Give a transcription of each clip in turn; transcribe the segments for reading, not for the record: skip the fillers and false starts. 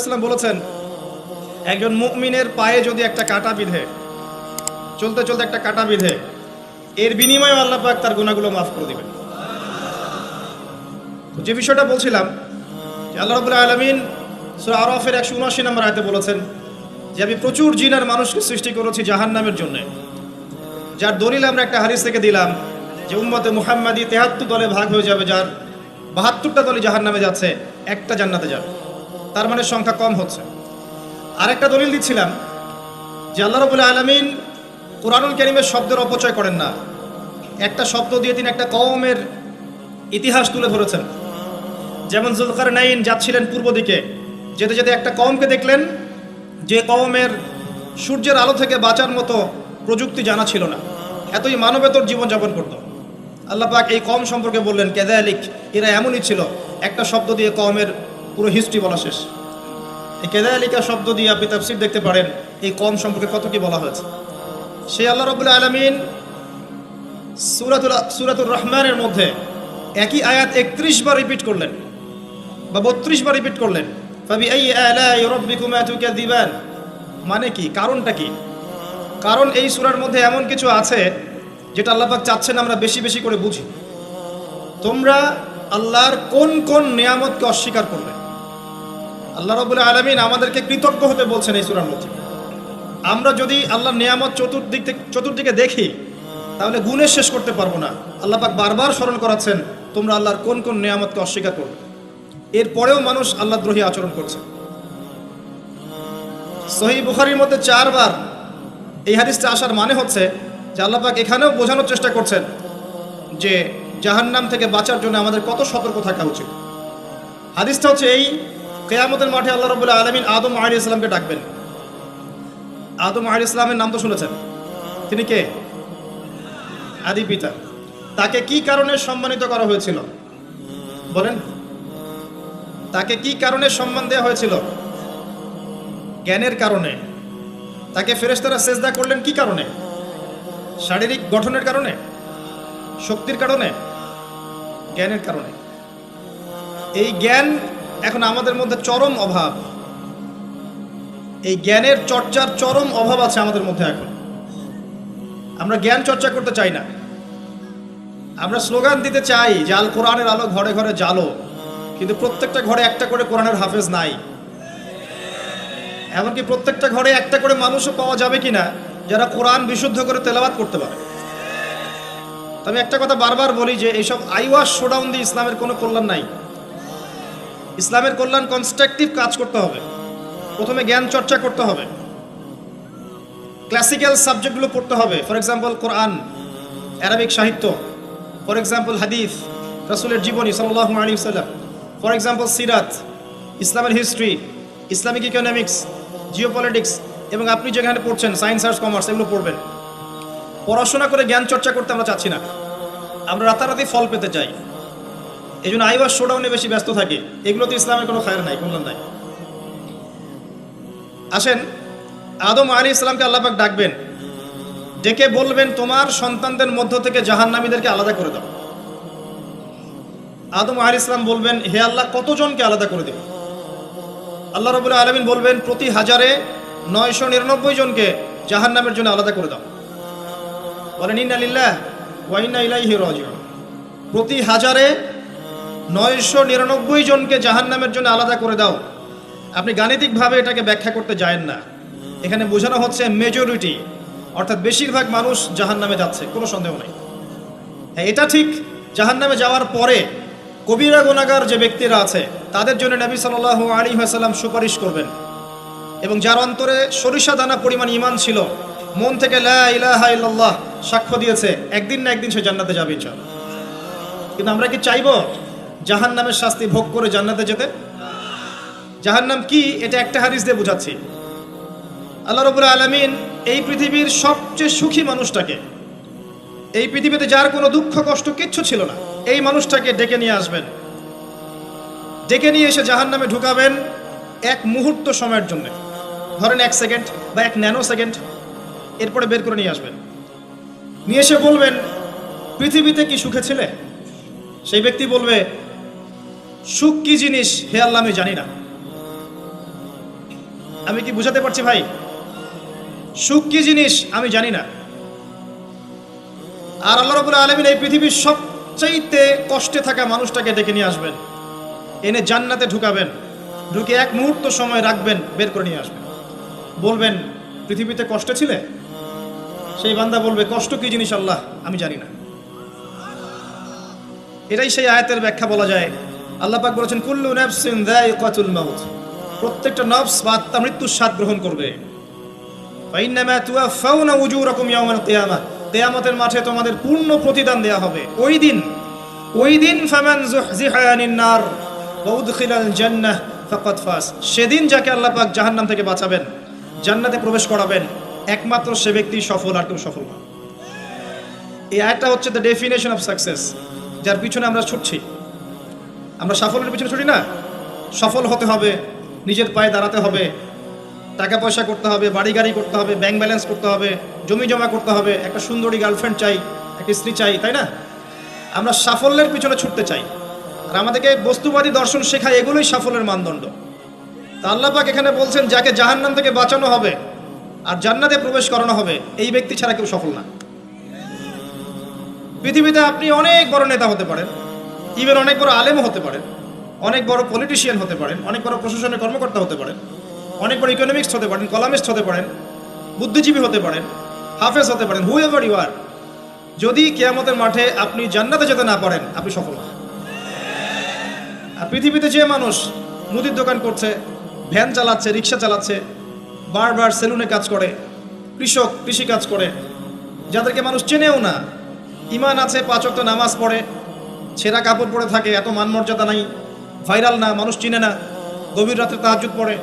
ইসলাম বলেছেন, একজন মুমিনের পায়ে যদি একটা কাঁটা বিঁধে, চলতে চলতে একটা কাঁটা বিঁধে, এর বিনিময়ে আল্লাহ পাক তার গুনাহগুলো মাফ করে দিবেন। তো যে বিষয়টা বলছিলাম যে আল্লাহ রাব্বুল আলামিন সূরা আরাফের 179 নম্বর আয়াতে বলেছেন যে আমি প্রচুর জিন আর মানুষকে সৃষ্টি করেছি জাহান্নামের জন্য, যার দলিল আমরা একটা হাদিস থেকে দিলাম যে উম্মতে মুহাম্মাদি 73 দলে ভাগ হয়ে যাবে, যার 72টা দলই জাহান্নামে যাচ্ছে, একটা জান্নাতে যাবে, তার মানে সংখ্যা কম হচ্ছে। আরেকটা দলিল দিচ্ছিলাম যে আল্লাহ রাব্বুল আলামিন কুরআনুল কারীমের শব্দের অপচয় করেন না। একটা শব্দ দিয়ে তিনি একটা কওমের ইতিহাস তুলে ধরেছেন। যেমন যুলকারনাইন যাচ্ছিলেন পূর্ব দিকে, যেতে যেতে একটা কওমকে দেখলেন যে কওমের সূর্যের আলো থেকে বাঁচার মতো প্রযুক্তি জানা ছিল না, এতই মানবেতর জীবনযাপন করত। আল্লাহ পাক এই কওম সম্পর্কে বললেন কাযালিক, এরা এমনই ছিল। একটা শব্দ দিয়ে কওমের পুরো হিস্ট্রি বলা শেষ। এই কাযালিকা শব্দ দিয়ে আপনি তাফসীর দেখতে পারেন এই কওম সম্পর্কে কত কি বলা হয়েছে। সেই আল্লাহ রাব্বুল আলামিন সূরাতুর রহমানের মধ্যে একই আয়াত 31 বার রিপিট করলেন বা 32 বার রিপিট করলেন, ফাবিআইয়ি আলাই রাব্বিকুমা তুকাযিবান। মানে কি, কারণটা কি? কারণ এই সূরার মধ্যে এমন কিছু আছে যেটা আল্লাহ পাক চাচ্ছেন আমরা বেশি বেশি করে বুঝি। তোমরা আল্লাহর কোন কোন নিয়ামতকে অস্বীকার করবে। আল্লাহ রাব্বুল আলামিন আমাদেরকে কৃতজ্ঞ হতে বলছেন এই সূরার মধ্যে। আমরা যদি আল্লাহর নিয়ামত চতুর্দিকে দেখি তাহলে গুণে শেষ করতে পারবো না। আল্লাহ পাক বারবার স্মরণ করাচ্ছেন তোমরা আল্লাহর কোন কোন নিয়ামতকে অস্বীকার করবে। এরপরেও মানুষ আল্লাহ দ্রোহী আচরণ করছে। সহিহ বুখারীর মধ্যে 4 বার এই হাদিসটা আসার মানে হচ্ছে যে আল্লাহ পাক এখানেও বোঝানোর চেষ্টা করছেন যে জাহান্নাম থেকে বাঁচার জন্য আমাদের কত সতর্ক থাকা উচিত। হাদিসটা হচ্ছে এই, কিয়ামতের মাঠে আল্লাহ রাব্বুল আলামিন আদম আলাইহিস সালামকে ডাকবেন। আদম আলাইহিস সালামের নাম তো শুনেছেন, তিনি কে? আদি পিতা। তাকে কি কারণে সম্মানিত করা হয়েছিল বলেন? তাকে কি কারণে সম্মান দেওয়া হয়েছিল? জ্ঞানের কারণে। তাকে ফেরেশতারা সেজদা করলেন কি কারণে? শারীরিক গঠনের কারণে, শক্তির কারণে, জ্ঞানের কারণে। এই জ্ঞান এখন আমাদের মধ্যে চরম অভাব। এই জ্ঞানের চর্চার চরম অভাব আছে আমাদের মধ্যে এখন। আমরা জ্ঞান চর্চা করতে চাই না। আমরা স্লোগান দিতে চাই যে আল কোরআনের আলো ঘরে ঘরে জ্বালো, কিন্তু প্রত্যেকটা ঘরে একটা করে কোরআনের হাফেজ নাই। এমনকি প্রত্যেকটা ঘরে একটা করে মানুষও পাওয়া যাবে কিনা যারা কোরআন বিশুদ্ধ করে তেলাওয়াত করতে পারে। তবে একটা কথা বারবার বলি যে এইসব আইওয়াশ শোডাউন দিয়ে ইসলামের কোনো কল্যাণ নাই। ইসলামের কল্যাণ কনস্ট্রাকটিভ কাজ করতে হবে। প্রথমে জ্ঞান চর্চা করতে হবে, ক্লাসিক্যাল সাবজেক্টগুলো পড়তে হবে। ফর এক্সাম্পল কোরআন, অ্যারাবিক সাহিত্য, ফর এক্সাম্পল হাদিস, রাসূলের জীবনী সাল্লাল্লাহু আলাইহি ওয়াসাল্লাম, ফর এক্সাম্পল সিরাত, ইসলামের হিস্ট্রি, ইসলামিক ইকোনমিক্স, জিওপলিটিক্স, এবং আপনি যেখানে পড়ছেন সায়েন্স আর্টস কমার্স, এগুলো পড়বেন। পড়াশোনা করে জ্ঞান চর্চা করতে আমরা চাচ্ছি না, আমরা রাতারাতি ফল পেতে চাই। এই জন্য আইওয়াশ শোডাউনে বেশি ব্যস্ত থাকি। এগুলোতে ইসলামের কোনো খায়ের নাই, কল্যাণ নাই। আসেন, আদম আলাইহিস সালামকে আল্লাহ পাক ডাকবেন, ডেকে বলবেন তোমার সন্তানদের মধ্য থেকে জাহান্নামীদেরকে আলাদা করে দাও। আদম আলাইহিস সালাম বলবেন হে আল্লাহ কতজনকে আলাদা করে দেব? আল্লাহ রাব্বুল আলামিন বলবেন প্রতি 1000-এ 999 জনকে জাহান্নামের জন্য আলাদা করে দাও। বলেন ইন্না লিল্লাহি ওয়া ইন্না ইলাইহি রাজিউন। প্রতি 1000-এ 999 জনকে জাহান্নামের জন্য আলাদা করে দাও। আপনি গাণিতিকভাবে এটাকে ব্যাখ্যা করতে যায়েন না। এখানে বোঝানো হচ্ছে মেজরিটি, অর্থাৎ বেশিরভাগ মানুষ জাহান্নামে যাচ্ছে, কোনো সন্দেহ নাই। হ্যাঁ, এটা ঠিক, জাহান্নামে যাওয়ার পরে কবিরা গুনাহগার যে ব্যক্তিরা আছে তাদের জন্য নবী সাল্লাল্লাহু আলাইহি ওয়াসাল্লাম সুপারিশ করবেন, এবং যার অন্তরে সরিষা দানা পরিমাণ ঈমান ছিল, মন থেকে লা ইলাহা ইল্লাল্লাহ সাক্ষ্য দিয়েছে, একদিন না একদিন সে জান্নাতে যাবে ইনশাআল্লাহ। কিন্তু আমরা কি চাইবো জাহান্নামের শাস্তি ভোগ করে জান্নাতে যেতে? জাহান্নাম কি এটা একটা হাদিস দিয়ে বুঝাচ্ছি। আল্লাহ রাব্বুল আলামিন এই পৃথিবীর সবচেয়ে সুখী মানুষটাকে, এই পৃথিবীতে যার কোনো দুঃখ কষ্ট কিচ্ছু ছিল না, এই মানুষটাকে ডেকে নিয়ে আসবেন। ডেকে নিয়ে এসে জাহান্নামে ঢুকাবেন এক মুহূর্ত সময়ের জন্য, ধরেন 1 সেকেন্ড বা 1 ন্যানো সেকেন্ড। এরপরে বের করে নিয়ে আসবেন, নিয়ে এসে বলবেন পৃথিবীতে কি সুখে ছিলে? সেই ব্যক্তি বলবে সুখ কি জিনিস হে আল্লাহ আমি জানি না। আমি কি বুঝাতে পারছি ভাই? সুখ কি জিনিস আমি জানি না। আর আল্লাহ রাব্বুল আলামিন এই পৃথিবীর সবচাইতে কষ্টে থাকা মানুষটাকে ডেকে নিয়ে আসবেন, এনে জান্নাতে ঢুকাবেন, ঢুকে এক মুহূর্ত সময় রাখবেন, বের করে নিয়ে আসবেন। বলবেন পৃথিবীতে কষ্টে ছিলে? সেই বান্দা বলবে কষ্ট কি জিনিস আল্লাহ আমি জানি না। এটাই সেই আয়াতের ব্যাখ্যা বলা যায়। আল্লাহ পাক বলেছেন কুল্লু নাফসিন যায়িকাতুল মাউত, প্রত্যেকটা নফস বা আত্মা মৃত্যুর স্বাদ গ্রহণ করবে। ফাইন্নামা তুওয়াফাউনা উজুরাকুম ইয়াওমাল কিয়ামাহ, কিয়ামতের মাঠে তোমাদের পূর্ণ প্রতিদান দেয়া হবে। ওই দিন ফামান যুহজিহা আনিন নার ওয়া উদখিলাল জান্নাহ ফাকাদ ফাজ, সেদিন যাকে আল্লাহ পাক জাহান্নাম থেকে বাঁচাবেন, জান্নাতে প্রবেশ করাবেন, একমাত্র সে ব্যক্তি সফল, আর কেউ সফল না। এই আয়াতটা হচ্ছে দ্য ডেফিনেশন অফ সাকসেস, যার পিছনে আমরা ছুটছি। আমরা সাফল্যের পিছনে ছুটি না। সফল হতে হবে, নিজের পায়ে দাঁড়াতে হবে, টাকা পয়সা করতে হবে, বাড়ি গাড়ি করতে হবে, ব্যাংক ব্যালেন্স করতে হবে, জমি জমা করতে হবে, একটা সুন্দরী গার্লফ্রেন্ড চাই, একটা স্ত্রী চাই, তাই না? আমরা সাফল্যের পিছনে ছুটতে চাই, আর আমাদেরকে বস্তুবাদী দর্শন শেখায় এগুলোই সাফল্যের মানদণ্ড। তা আল্লাহ পাক এখানে বলছেন যাকে জাহান্নাম থেকে বাঁচানো হবে আর জান্নাতে প্রবেশ করানো হবে, এই ব্যক্তি ছাড়া কেউ সফল না। পৃথিবীতে আপনি অনেক বড় নেতা হতে পারেন, ইভেন অনেক বড় আলেমও হতে পারেন, অনেক বড় পলিটিশিয়ান হতে পারেন, অনেক বড় প্রশাসনের কর্মকর্তা হতে পারেন, অনেক বড় ইকোনমিক্স হতে পারেন, কলামিস্ট হতে পারেন, বুদ্ধিজীবী হতে পারেন, হাফেজ হতে পারেন, হুএভার ইউ আর, যদি কিয়ামতের মাঠে আপনি জান্নাতে যেতে না পারেন, আপনি সফল না। আর পৃথিবীতে যে মানুষ মুদির দোকান করছে, ভ্যান চালাচ্ছে, রিক্সা চালাচ্ছে, বারবার সেলুনে কাজ করে, কৃষক কৃষি কাজ করে, যাদেরকে মানুষ চেনেও না, ইমান আছে, 5 ওয়াক্ত নামাজ পড়ে, ছেঁড়া কাপড় পরে থাকে, এত মান মর্যাদা নাই, ভাইরাল না, মানুষ চিনে না, গভীর রাত্রে তাহাজ্জুদ পড়ে,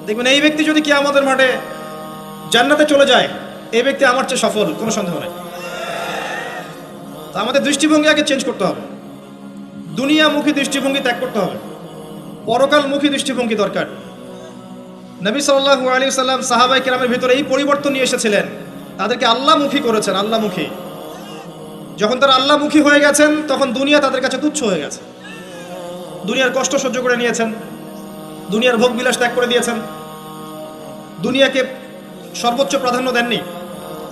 দেখবেন এই ব্যক্তি যদি কিয়ামতের মাঠে জান্নাতে চলে যায়, এই ব্যক্তি আমার চেয়ে সফল, কোনো সন্দেহ নাই। তো আমাদের দৃষ্টিভঙ্গি আগে চেঞ্জ করতে হবে, দুনিয়ামুখী দৃষ্টিভঙ্গি ত্যাগ করতে হবে, পরকালমুখী দৃষ্টিভঙ্গি দরকার। নবী সাল্লাল্লাহু আলাইহি ওয়াসাল্লাম সাহাবায়ে কেরামের ভিতরে এই পরিবর্তন নিয়ে এসেছিলেন, তাদেরকে আল্লাহমুখী করেছেন, আল্লাহমুখী। যখন তারা আল্লাহমুখী হয়ে গেছেন, তখন দুনিয়া তাদের কাছে তুচ্ছ হয়ে গেছে। দুনিয়ার কষ্ট সহ্য করে নিয়েছেন, দুনিয়ার ভোগ বিলাস ত্যাগ করে দিয়েছেন, দুনিয়াকে সর্বোচ্চ প্রাধান্য দেননি,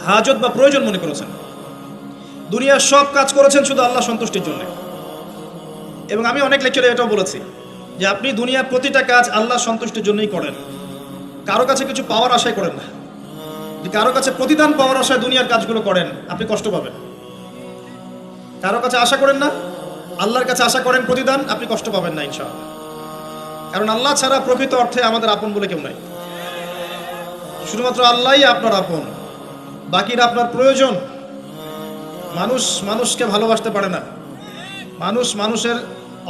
হাজত বা প্রয়োজন মনে করেছেন। দুনিয়ার সব কাজ করেছেন শুধু আল্লাহ সন্তুষ্টির জন্য। এবং আমি অনেক লেকচারে এটাও বলেছি যে আপনি দুনিয়ার প্রতিটা কাজ আল্লাহ সন্তুষ্টির জন্যই করেন, কারো কাছে কিছু পাওয়ার আশায় করেন না। কারো কাছে প্রতিদান পাওয়ার আশায় দুনিয়ার কাজগুলো করেন, আপনি কষ্ট পাবেন। কারো কাছে আশা করেন না, আল্লাহর কাছে আশা করেন প্রতিদান, আপনি কষ্ট পাবেন না ইনশাআল্লাহ। কারণ আল্লাহ ছাড়া প্রকৃত অর্থে আমাদের আপন বলে কেউ নাই। শুধুমাত্র আল্লাহই আপনার আপন, বাকিরা আপনার প্রয়োজন। মানুষ মানুষকে ভালোবাসতে পারে না, মানুষ মানুষের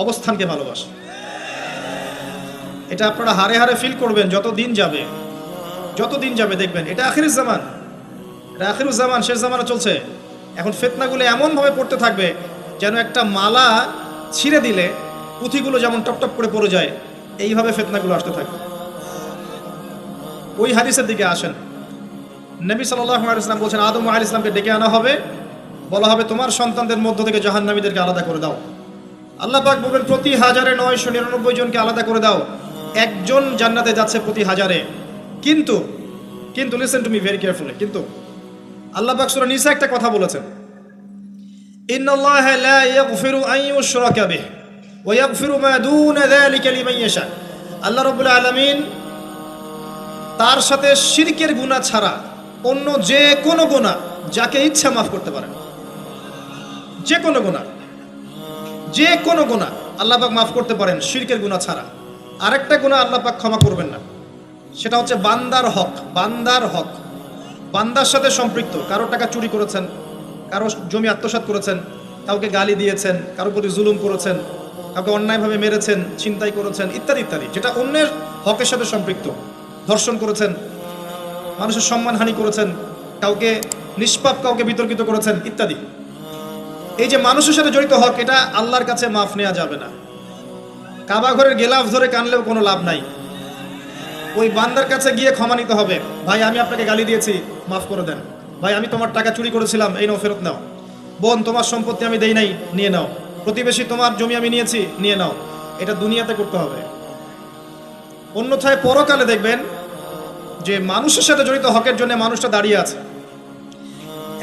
অবস্থানকে ভালোবাসে। এটা আপনারা হারে হারে ফিল করবেন যত দিন যাবে দেখবেন এটা আখিরুজ জামান, এটা আখিরুজ জামান, শেষ জামানা চলছে। এখন ফিতনাগুলো এমনভাবে পড়তে থাকবে যেন একটা মালা ছিঁড়ে দিলে পুঁথিগুলো যেমন টপটপ করে পড়ে যায়, এইভাবে ফিতনাগুলো আসতে থাকবে। ওই হাদিসের দিকে আসেন। নবী সাল্লাল্লাহু আলাইহি ওয়াসাল্লাম বলছেন আদম আলাইহিস সালামকে ডেকে আনা হবে, বলা হবে তোমার সন্তানদের মধ্য থেকে জাহান্নামীদেরকে আলাদা করে দাও। আল্লাহ পাক বলবেন প্রতি 1999 জনকে আলাদা করে দাও, একজন জান্নাতে যাচ্ছে প্রতি 1000-এ। কিন্তু listen to me very carefully, কিন্তু আল্লাহ পাক সূরা নিসা একটা কথা বলেছেন, ইন্নাল্লাহা লা ইয়াগফিরু আন ইউশরাকা বিহি ওয়া ইয়াগফিরু মা দুনা যালিকা লিমান ইয়াশা। আল্লাহ রাব্বুল আলামিন তার সাথে শিরকের গুনাহ ছাড়া অন্য যে কোনো গুনাহ যাকে ইচ্ছা মাফ করতে পারেন। যে কোনো গুনাহ আল্লাহ পাক মাফ করতে পারেন শিরকের গুনাহ ছাড়া। আরেকটা গুনাহ আল্লাহ পাক ক্ষমা করবেন না, সেটা হচ্ছে বান্দার হক। বান্দার সাথে সম্পৃক্ত, কারো টাকা চুরি করেছেন, কারো জমি আত্মসাৎ করেছেন, কাউকে গালি দিয়েছেন, কারো প্রতি জুলুম করেছেন, কাউকে অন্যায়ভাবে মেরেছেন, ছিনতাই করেছেন, ইত্যাদি ইত্যাদি, যেটা অন্যের হকের সাথে সম্পৃক্ত। ধর্ষণ করেছেন, মানুষের সম্মানহানি করেছেন, কাউকে নিষ্পাপ কাউকে বিতর্কিত করেছেন ইত্যাদি। এই যে মানুষের সাথে জড়িত হক, এটা আল্লাহর কাছে মাফ নেওয়া যাবে না। কাবা ঘরের গেলাফ ধরে কানলেও কোনো লাভ নাই, ওই বান্দার কাছে গিয়ে ক্ষমা নিতে হবে। ভাই আমি আপনাকে গালি দিয়েছি, মাফ করে দেন। ভাই আমি তোমার টাকা চুরি করেছিলাম, এই নাও ফেরত নাও। বোন তোমার সম্পত্তি আমি দেই নাই, নিয়ে নাও। প্রতিবেশী তোমার জমি আমি নিয়েছি, নিয়ে নাও। এটা দুনিয়াতে করতে হবে। অন্যথায় পরকালে দেখবেন যে মানুষের সাথে জড়িত হকের জন্য মানুষটা দাঁড়িয়ে আছে।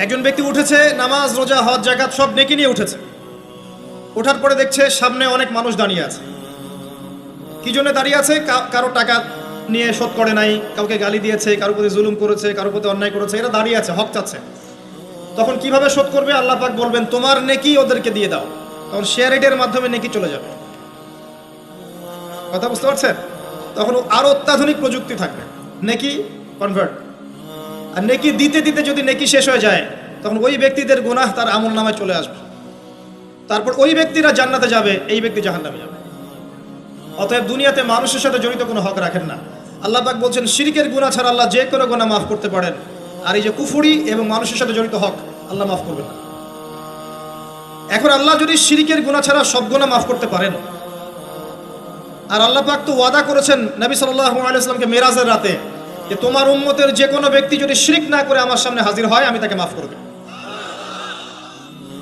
একজন ব্যক্তি উঠেছে, নামাজ রোজা হজ জাকাত সব নেকি নিয়ে উঠেছে। ওঠার পরে দেখছে সামনে অনেক মানুষ দাঁড়িয়ে আছে। কি জন্য দাঁড়িয়ে আছে? কারো টাকা নিয়ে শোধ করে নাই, কাউকে গালি দিয়েছে, কারোর প্রতি জুলুম করেছে, কারোর প্রতি অন্যায় করেছে, এরা দাঁড়িয়ে আছে, হক চাচ্ছে। তখন কিভাবে শোধ করবে? আল্লাহ পাক বলবেন তোমার নেকি ওদেরকে দিয়ে দাও। তখন শেয়ার রেটের মাধ্যমে নেকি চলে যাবে। কথা বুঝতে পারছেন? তখন আরো অত্যাধুনিক প্রযুক্তি থাকবে, নেকি কনভার্ট। আর নেকি দিতে দিতে যদি নেকি শেষ হয়ে যায়, তখন ওই ব্যক্তিদের গুনাহ তার আমল নামায় চলে আসবে। তারপর ওই ব্যক্তিরা জান্নাতে যাবে, এই ব্যক্তি জাহান্নামে যাবে। অতএব দুনিয়াতে মানুষের সাথে জড়িত কোনো হক রাখেন না। আল্লাহ পাক বলছেন শিরকের গুনাহ ছাড়া আল্লাহ যে কোনো গুনাহ মাফ করতে পারেন, আর এই যে কুফরি এবং মানুষের সাথে জড়িত হক আল্লাহ মাফ করবেন না। এখন আল্লাহ যদি শিরকের গুনাহ ছাড়া সব গুনাহ মাফ করতে পারেন, আর আল্লাহ পাক তো ওয়াদা করেছেন নবী সাল্লাল্লাহু আলাইহি ওয়াসাল্লামকে মেরাজের রাতে যে তোমার উম্মতের যে কোনো ব্যক্তি যদি শিরক না করে আমার সামনে হাজির হয় আমি তাকে মাফ করব।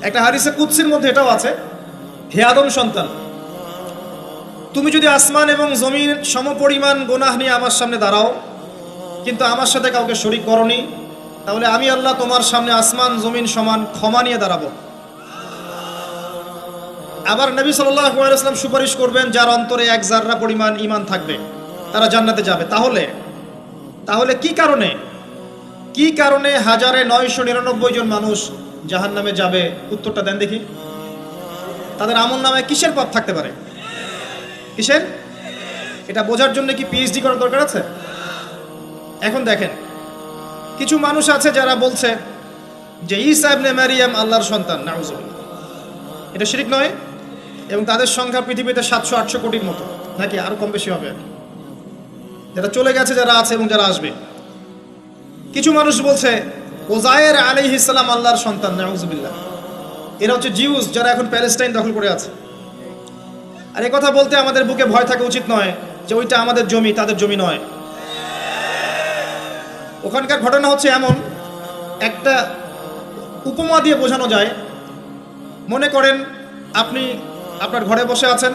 একটা হাদিসে কুদসির মধ্যে এটাও আছে, হে আদম সন্তান, তুমি যদি আসমান এবং জমিন সমপরিমাণ গুনাহ নিয়ে আমার সামনে দাঁড়াও কিন্তু আমার সাথে কাউকে শরীক করনি, তাহলে আমি আল্লাহ তোমার সামনে আসমান জমিন সমান ক্ষমা নিয়ে দাঁড়াবো। আবার নবী সাল্লাল্লাহু আলাইহি ওয়াসাল্লাম সুপারিশ করবেন যার অন্তরে এক জাররা পরিমাণ ঈমান থাকবে তারা জান্নাতে যাবে। তাহলে কি কারণে 1999 জন মানুষ জাহান্নামে যাবে? উত্তরটা দেন দেখি। তাদের আমল নামায় কিসের পাপ থাকতে পারে? কিসের? এটা বোঝার জন্য কি পিএইচডি করার দরকার আছে? এখন দেখেন, কিছু মানুষ আছে যারা বলছে যে ঈসা ইবনে মারিয়াম আল্লাহর সন্তান, নাউজুবিল্লাহ। এটা শিরক নয়? এবং তাদের সংখ্যা পৃথিবীতে 700-800 কোটির মতো, নাকি আরো কম বেশি হবে? যারা চলে গেছে, যারা আছে এবং যারা আসবে। কিছু মানুষ বলছে ওজায়ের আলাইহিস সালাম আল্লাহর সন্তান, নাউজুবিল্লাহ। এরা হচ্ছে জিউস যারা এখন প্যালেস্টাইন দখল করে আছে। আর এই কথা বলতে আমাদের বুকে ভয় থাকা উচিত নয় যে ওইটা আমাদের জমি, তাদের জমি নয়। ওখানকার ঘটনা হচ্ছে এমন, একটা উপমা দিয়ে বোঝানো যায়। মনে করেন আপনি আপনার ঘরে বসে আছেন,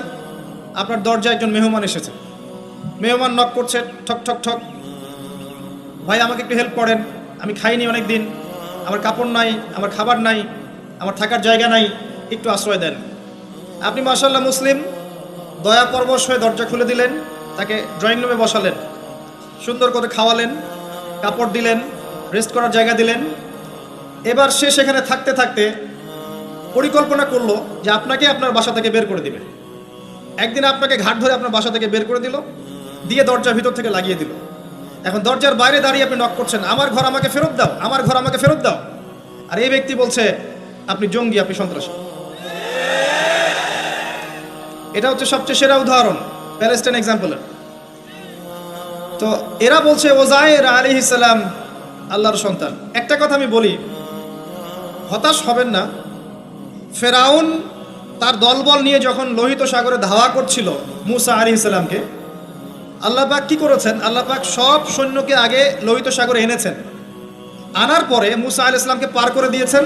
আপনার দরজায় একজন মেহমান এসেছে। মেহমান নক করছে, ঠক ঠক ঠক, ভাই আমাকে একটু হেল্প করেন, আমি খাইনি অনেক দিন, আমার কাপড় নাই, আমার খাবার নাই, আমার থাকার জায়গা নাই, একটু আশ্রয় দেন। আপনি মাশাআল্লাহ মুসলিম, দয়া পরবশ হয়ে দরজা খুলে দিলেন, তাকে ড্রয়িং রুমে বসালেন, সুন্দর করে খাওয়ালেন, কাপড় দিলেন, রেস্ট করার জায়গা দিলেন। এবার সে সেখানে থাকতে থাকতে পরিকল্পনা করলো যে আপনাকে আপনার বাসা থেকে বের করে দিবে। একদিন আপনাকে ঘাট ধরে আপনার বাসা থেকে বের করে দিল, দিয়ে দরজার ভিতর থেকে লাগিয়ে দিল। এখন দরজার বাইরে দাঁড়িয়ে আপনি নক করছেন, আমার ঘর আমাকে ফেরত দাও, আমার ঘর আমাকে ফেরত দাও। আর এই ব্যক্তি বলছে আপনি জঙ্গি, আপনি সন্ত্রাসী। এটা হচ্ছে সবচেয়ে সেরা উদাহরণ প্যালেস্টাইন এক্সাম্পলের। তো এরা বলছে ওজায়ের আলাইহিস সালাম আল্লাহর সন্তান। একটা কথা আমি বলি, হতাশ হবেন না। ফেরাউন তার দলবল নিয়ে যখন লোহিত সাগরে ধাওয়া করছিল মুসা আলাইহিস সালামকে, আল্লাহ পাক কি করেছেন? আল্লাহ পাক সব সৈন্যকে আগে লোহিত সাগরে এনেছেন, আনার পরে মুসা আলাইহিস সালামকে পার করে দিয়েছেন।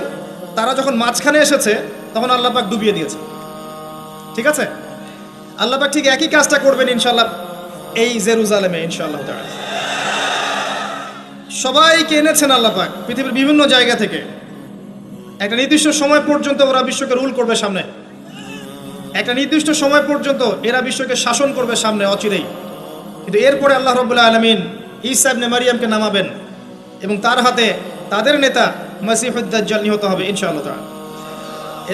তারা যখন মাঝখানে এসেছে তখন আল্লাহ পাক ডুবিয়ে দিয়েছে। ঠিক আছে? আল্লাহ পাক ঠিক একই কাজটা করবেন ইনশাআল্লাহ এই জেরুজালেমে ইনশাআল্লাহ তাআলা। সবাইকে এনেছেন আল্লাহ পাক পৃথিবীর বিভিন্ন জায়গা থেকে। একটা নির্দিষ্ট সময় পর্যন্ত ওরা বিশ্বকে রুল করবে সামনে, একটা নির্দিষ্ট সময় পর্যন্ত এরা বিশ্বকে শাসন করবে সামনে অচিরেই। কিন্তু এরপরে আল্লাহ রাব্বুল আলামিন ঈসা ইবনে মারিয়ামকে নামাবেন এবং তার হাতে তাদের নেতা মাসিহুদ দাজ্জাল নিহত হবে ইনশাআল্লাহ তাআলা।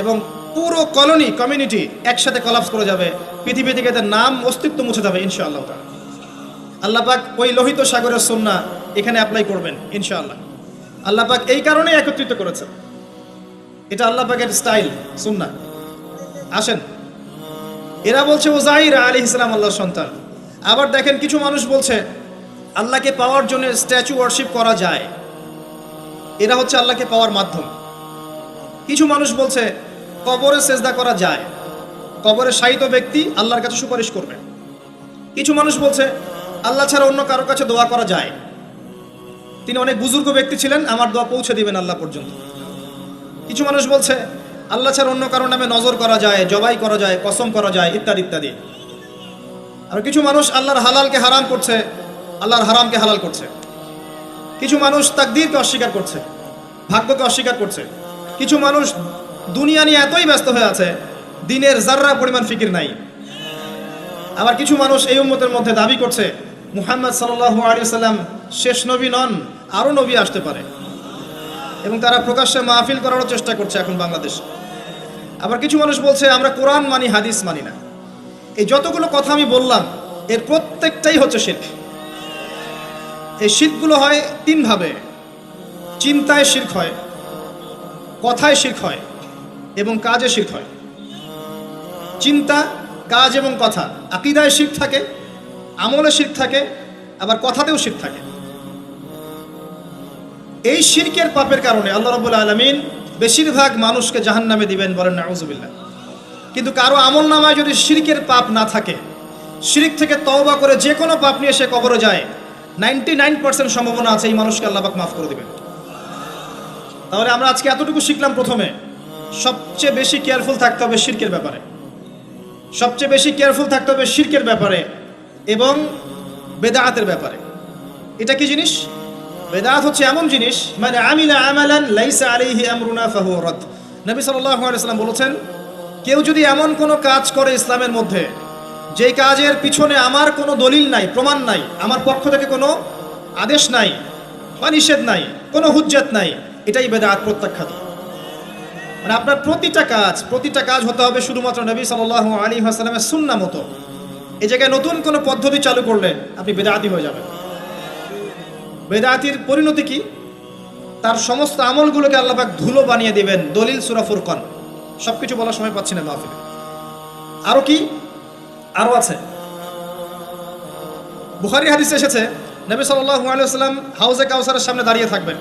এবং পুরো কমিউনিটি একসাথে কলাপস করে যাবে, পৃথিবী থেকে তার নাম অস্তিত্ব মুছে যাবে ইনশাআল্লাহ তাআলা। আল্লাহ পাক ওই লোহিত সাগরের সুন্নাহ এখানে অ্যাপ্লাই করবেন ইনশাআল্লাহ। আল্লাহ পাক এই কারণেই একত্রিত করেছেন, এটা আল্লাহ পাকের স্টাইল সুন্নাহ। আসেন, এরা বলছে ওজাইর আলাইহিস সালাম আল্লাহর সন্তান। আবার দেখেন কিছু মানুষ বলছে আল্লাহকে পাওয়ার জন্য স্ট্যাচু ওয়ার্শিপ করা যায়, এরা হচ্ছে আল্লাহকে পাওয়ার মাধ্যম। কিছু মানুষ বলছে কবরে সেজদা করা যায়, কবরে শায়িত ব্যক্তি আল্লাহর কাছে সুপারিশ করবে। কিছু মানুষ বলছে আল্লাহ ছাড়া অন্য কারোর কাছে দোয়া করা যায়, তিনি অনেক বুজুর্গ ব্যক্তি ছিলেন, আমার দোয়া পৌঁছে দিবেন আল্লাহ পর্যন্ত। কিছু মানুষ বলছে আল্লাহ ছাড়া অন্য কারোর নামে নজর করা যায়, জবাই করা যায়, কসম করা যায়, ইত্যাদি ইত্যাদি। আর কিছু মানুষ আল্লাহর হালালকে হারাম করছে, আল্লাহর হারামকে হালাল করছে। কিছু মানুষ তাকদীরকে অস্বীকার করছে, ভাগ্যকে অস্বীকার করছে। কিছু মানুষ দুনিয়া নিয়ে এতই ব্যস্ত হয়ে আছে, দিনের যাররা পরিমাণ ফিকির নাই। আবার কিছু মানুষ এই উম্মতের মধ্যে দাবি করছে মুহাম্মদ সাল্লাল্লাহু আলাইহি ওয়াসাল্লাম শেষ নবী নন, আরও নবী আসতে পারে, এবং তারা প্রকাশ্যে মাহফিল করারও চেষ্টা করছে এখন বাংলাদেশে। আবার কিছু মানুষ বলছে আমরা কোরআন মানি, হাদিস মানি না। এই যতগুলো কথা আমি বললাম এর প্রত্যেকটাই হচ্ছে শিরক। এই শিরকগুলো হয় তিনভাবে: চিন্তায় শিরক হয়, কথায় শিরক হয়, এবং কাজে শিরক হয়। চিন্তা, কাজ এবং কথা, আকীদায় শিরক থাকে, আমলে শিরক থাকে, আবার কথাতেও শিরক থাকে। এই শিরকের পাপের কারণে আল্লাহ রাব্বুল আলামিন বেশিরভাগ মানুষকে জাহান্নামে দিবেন, বলেন নাউযুবিল্লাহ। কিন্তু কারো আমল নামায় যদি শিরকের পাপ না থাকে, শিরক থেকে তওবা করে যে কোনো পাপ নিয়ে সে কবরে যায়, 99% সম্ভাবনা আছে এই মানুষকে আল্লাহ পাক মাফ করে দিবেন। তাহলে আমরা আজকে এতটুকু শিখলাম, প্রথমে সবচেয়ে বেশি কেয়ারফুল থাকতে হবে শিরকের ব্যাপারে, সবচেয়ে বেশি কেয়ারফুল থাকতে হবে শিরকের ব্যাপারে এবং বেদাআতের ব্যাপারে। এটা কি জিনিস? বেদাআত হচ্ছে এমন জিনিস, মানে আমিলা আমালান লাইসা আলাইহি আমরুনা ফাহুয়া রাদ। নবী সাল্লাল্লাহু আলাইহি ওয়াসাল্লাম বলেছেন, কেউ যদি এমন কোনো কাজ করে ইসলামের মধ্যে যেই কাজের পিছনে আমার কোনো দলিল নাই, প্রমাণ নাই, আমার পক্ষ থেকে কোনো আদেশ নাই বা নিষেধ নাই, কোনো হুজ্জত নাই, এটাই বেদাআত, প্রত্যাখ্যাত। মানে আপনার প্রতিটা কাজ হতে হবে শুধুমাত্র নবী সাল্লাল্লাহু আলাইহি ওয়াসাল্লামের সুন্নাহ মতো। এই জায়গায় নতুন কোনো পদ্ধতি চালু করলে আপনি বেদাআতি হয়ে যাবেন। বেদাআতির পরিণতি কি? তার সমস্ত আমলগুলোকে আল্লাহ পাক ধুলো বানিয়ে দিবেন। দলিল সূরা ফুরকান। সবকিছু বলার সময় পাচ্ছি না মাহফিলে। আরো কি? আরো আছে। বুখারী হাদিসে এসেছে নবী সাল্লাল্লাহু আলাইহি ওয়াসাল্লাম হাউজে কাউসারের সামনে দাঁড়িয়ে থাকবেন,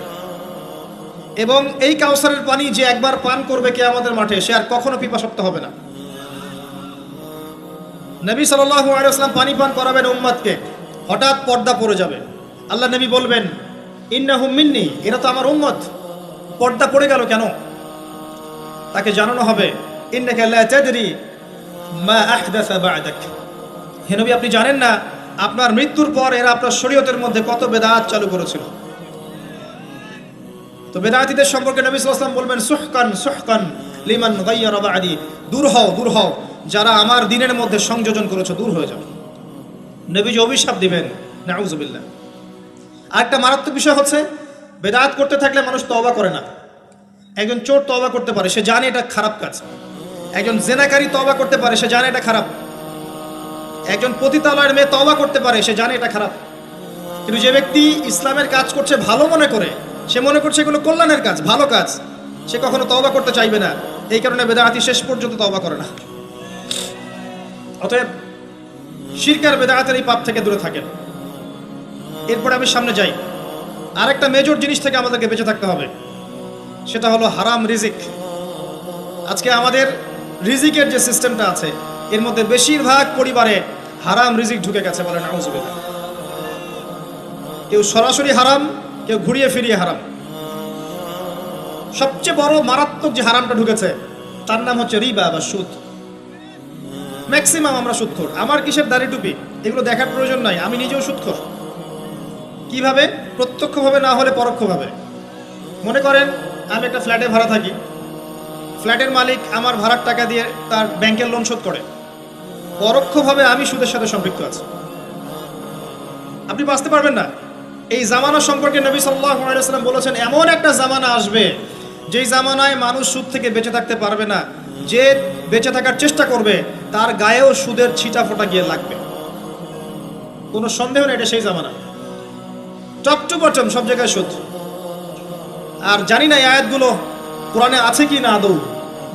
এবং এই কাউসারের পানি যে একবার পান করবে কিয়ামতের মাঠে, সে আর কখনো পিপাসার্ত হবে না। নবী সাল্লাল্লাহু আলাইহি ওয়াসাল্লাম পানি পান করাবেন উম্মতকে। হঠাৎ পর্দা পড়ে যাবে। আল্লাহ নবী বলবেন, ইন্নাহুম মিন্নি, এরা তো আমার উম্মত। পর্দা পড়ে গেল কেন? তাকে জানানো হবে, ইন্নাকা লা তাদরি মা আহদাসা বা'দাক। হে নবী, আপনি জানেন না আপনার মৃত্যুর পর এরা আপনার শরীয়তের মধ্যে কত বেদাত চালু করেছিল। তো বেদাতীদের সম্পর্কে নবী সাল্লাল্লাহু আলাইহি ওয়াসাল্লাম বলবেন, সুহকান সুহকান লিমান গায়্যারা বা'দি, দূর হও যারা আমার দ্বীনের মধ্যে সংযোজন করেছে, দূর হয়ে যাও। নবীজি অভিশাপ দিবেন, নাউযুবিল্লাহ। আরেকটা মারাত্মক বিষয় হচ্ছে, বেদাত করতে থাকলে মানুষ তওবা করে না। একজন চোর তওবা করতে পারে, সে জানে এটা খারাপ কাজ। একজন জেনাকারী তওবা করতে পারে, সে জানে এটা খারাপ। একজন পতিতালয়ের মেয়ে তওবা করতে পারে, সে জানে এটা খারাপ। কিন্তু যে ব্যক্তি ইসলামের কাজ করছে ভালো মনে করে, সে মনে করছে এগুলো কল্যাণের কাজ, ভালো কাজ, সে কখনো তওবা করতে চাইবে না। এই কারণে বেদাতি শেষ পর্যন্ত তওবা করে না। অতএব শিরক আর বেদাতের এই পাপ থেকে দূরে থাকেন। এরপরে আমি সামনে যাই। আরেকটা মেজর জিনিস থেকে আমাদেরকে বেঁচে থাকতে হবে, সেটা হলো হারাম রিজিক। আজকে আমাদের রিজিকের যে সিস্টেমটা আছে, এর মধ্যে বেশিরভাগ পরিবারে হারাম রিজিক ঢুকে গেছে, বলে নাউযুবিল্লাহ। কেউ সরাসরি হারাম, কেউ ঘুরিয়ে ফিরিয়ে হারাম। সবচেয়ে বড় মারাত্মক যে হারামটা ঢুকেছে তার নাম হচ্ছে রিবা বা সুদ। ম্যাক্সিমাম আমরা সুদখোর। আমার কিসের দাড়ি টুপি এগুলো দেখার প্রয়োজন নাই, আমি নিজেও সুদখোর। কিভাবে? প্রত্যক্ষভাবে না হলে পরোক্ষভাবে। মনে করেন আমি একটা ফ্ল্যাটে ভাড়া থাকি, ফ্ল্যাটের মালিক আমার ভাড়ার টাকা দিয়ে তার ব্যাংকের লোন শোধ করে, পরোক্ষভাবে আমি সুদের সাথে সম্পৃক্ত আছি। আপনি বাঁচতে পারবেন না। এই জামানা সম্পর্কে নবী সাল্লাল্লাহু আলাইহি ওয়াসাল্লাম বলেছেন, এমন একটা জামানা আসবে যেই জামানায় মানুষ সুদ থেকে বেঁচে থাকতে পারবে না। যে বেঁচে থাকার চেষ্টা করবে তার গায়েও সুদের ছিটা ফোটা গিয়ে লাগবে, কোনো সন্দেহ নেই, এটা সেই জামানা। টপ টু বটম সব জায়গায় সুদ। আর জানি না এই আয়াতগুলো কোরআনে আছে কি না আদৌ,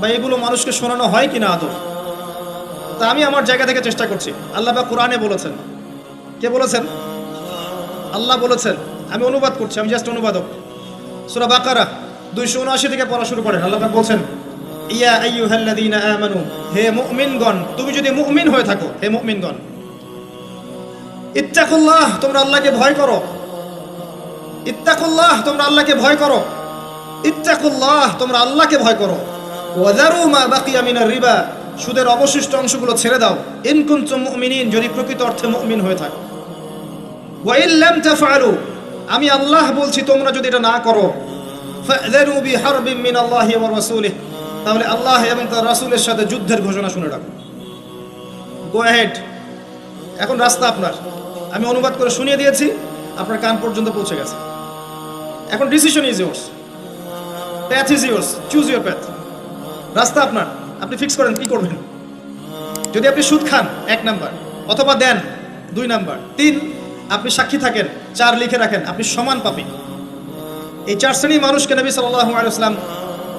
বা এগুলো মানুষকে শোনানো হয় কি না আদৌ। তা আমি আমার জায়গা থেকে চেষ্টা করছি। আল্লাহ বা কোরআনে বলেছেন। কে বলেছেন? আল্লাহ বলেছেন। আমি অনুবাদ করছি, আমি জাস্ট অনুবাদক। সূরা বাকারা 279 থেকে পড়া শুরু করেন। আল্লাহ পাক বলেন, ইয়া আইয়ুহাল্লাযীনা আমানু, হে মুমিনগণ, তুমি যদি মুমিন হয়ে থাকো, হে মুমিনগণ, ইত্তাকুল্লাহ, তোমরা আল্লাহকে ভয় করো। ইত্তাকুল্লাহ, তোমরা আল্লাহকে ভয় করো। ইত্তাকুল্লাহ, তোমরা আল্লাহকে ভয় করো। ওয়াযারু মা বাকিয়া মিনার রিবা, সুদের অবশিষ্ট অংশগুলো ছেড়ে দাও। ইন কুনতুম মুমিনিন, যদি প্রকৃত অর্থে মুমিন হয়ে থাকো। ওয়া ইন লাম তাফআলু, আমি আল্লাহ বলছি তোমরা যদি এটা না করো ফাযরু বিহারবিন মিনাল্লাহি ওয়া রাসূলিহি, তাহলে আল্লাহ এবং তার রাসূলের সাথে যুদ্ধের ঘোষণা শুনে রাখো। গো অ্যাহেড, এখন রাস্তা আপনার। আমি অনুবাদ করে শুনিয়ে দিয়েছি, আপনার কান পর্যন্ত পৌঁছে গেছে। এখন decision is yours, path is yours, choose your path. রাস্তা আপনার, আপনি ফিক্স করেন কি করবেন। যদি আপনি সুদ খান 1 নাম্বার, অথবা দেন 2 নাম্বার, 3 আপনি সাক্ষী থাকেন, 4 লিখে রাখেন, আপনি সমান পাপী। এই 4 শ্রেণী মানুষকে নবী সাল্লাল্লাহু আলাইহি ওয়াসাল্লাম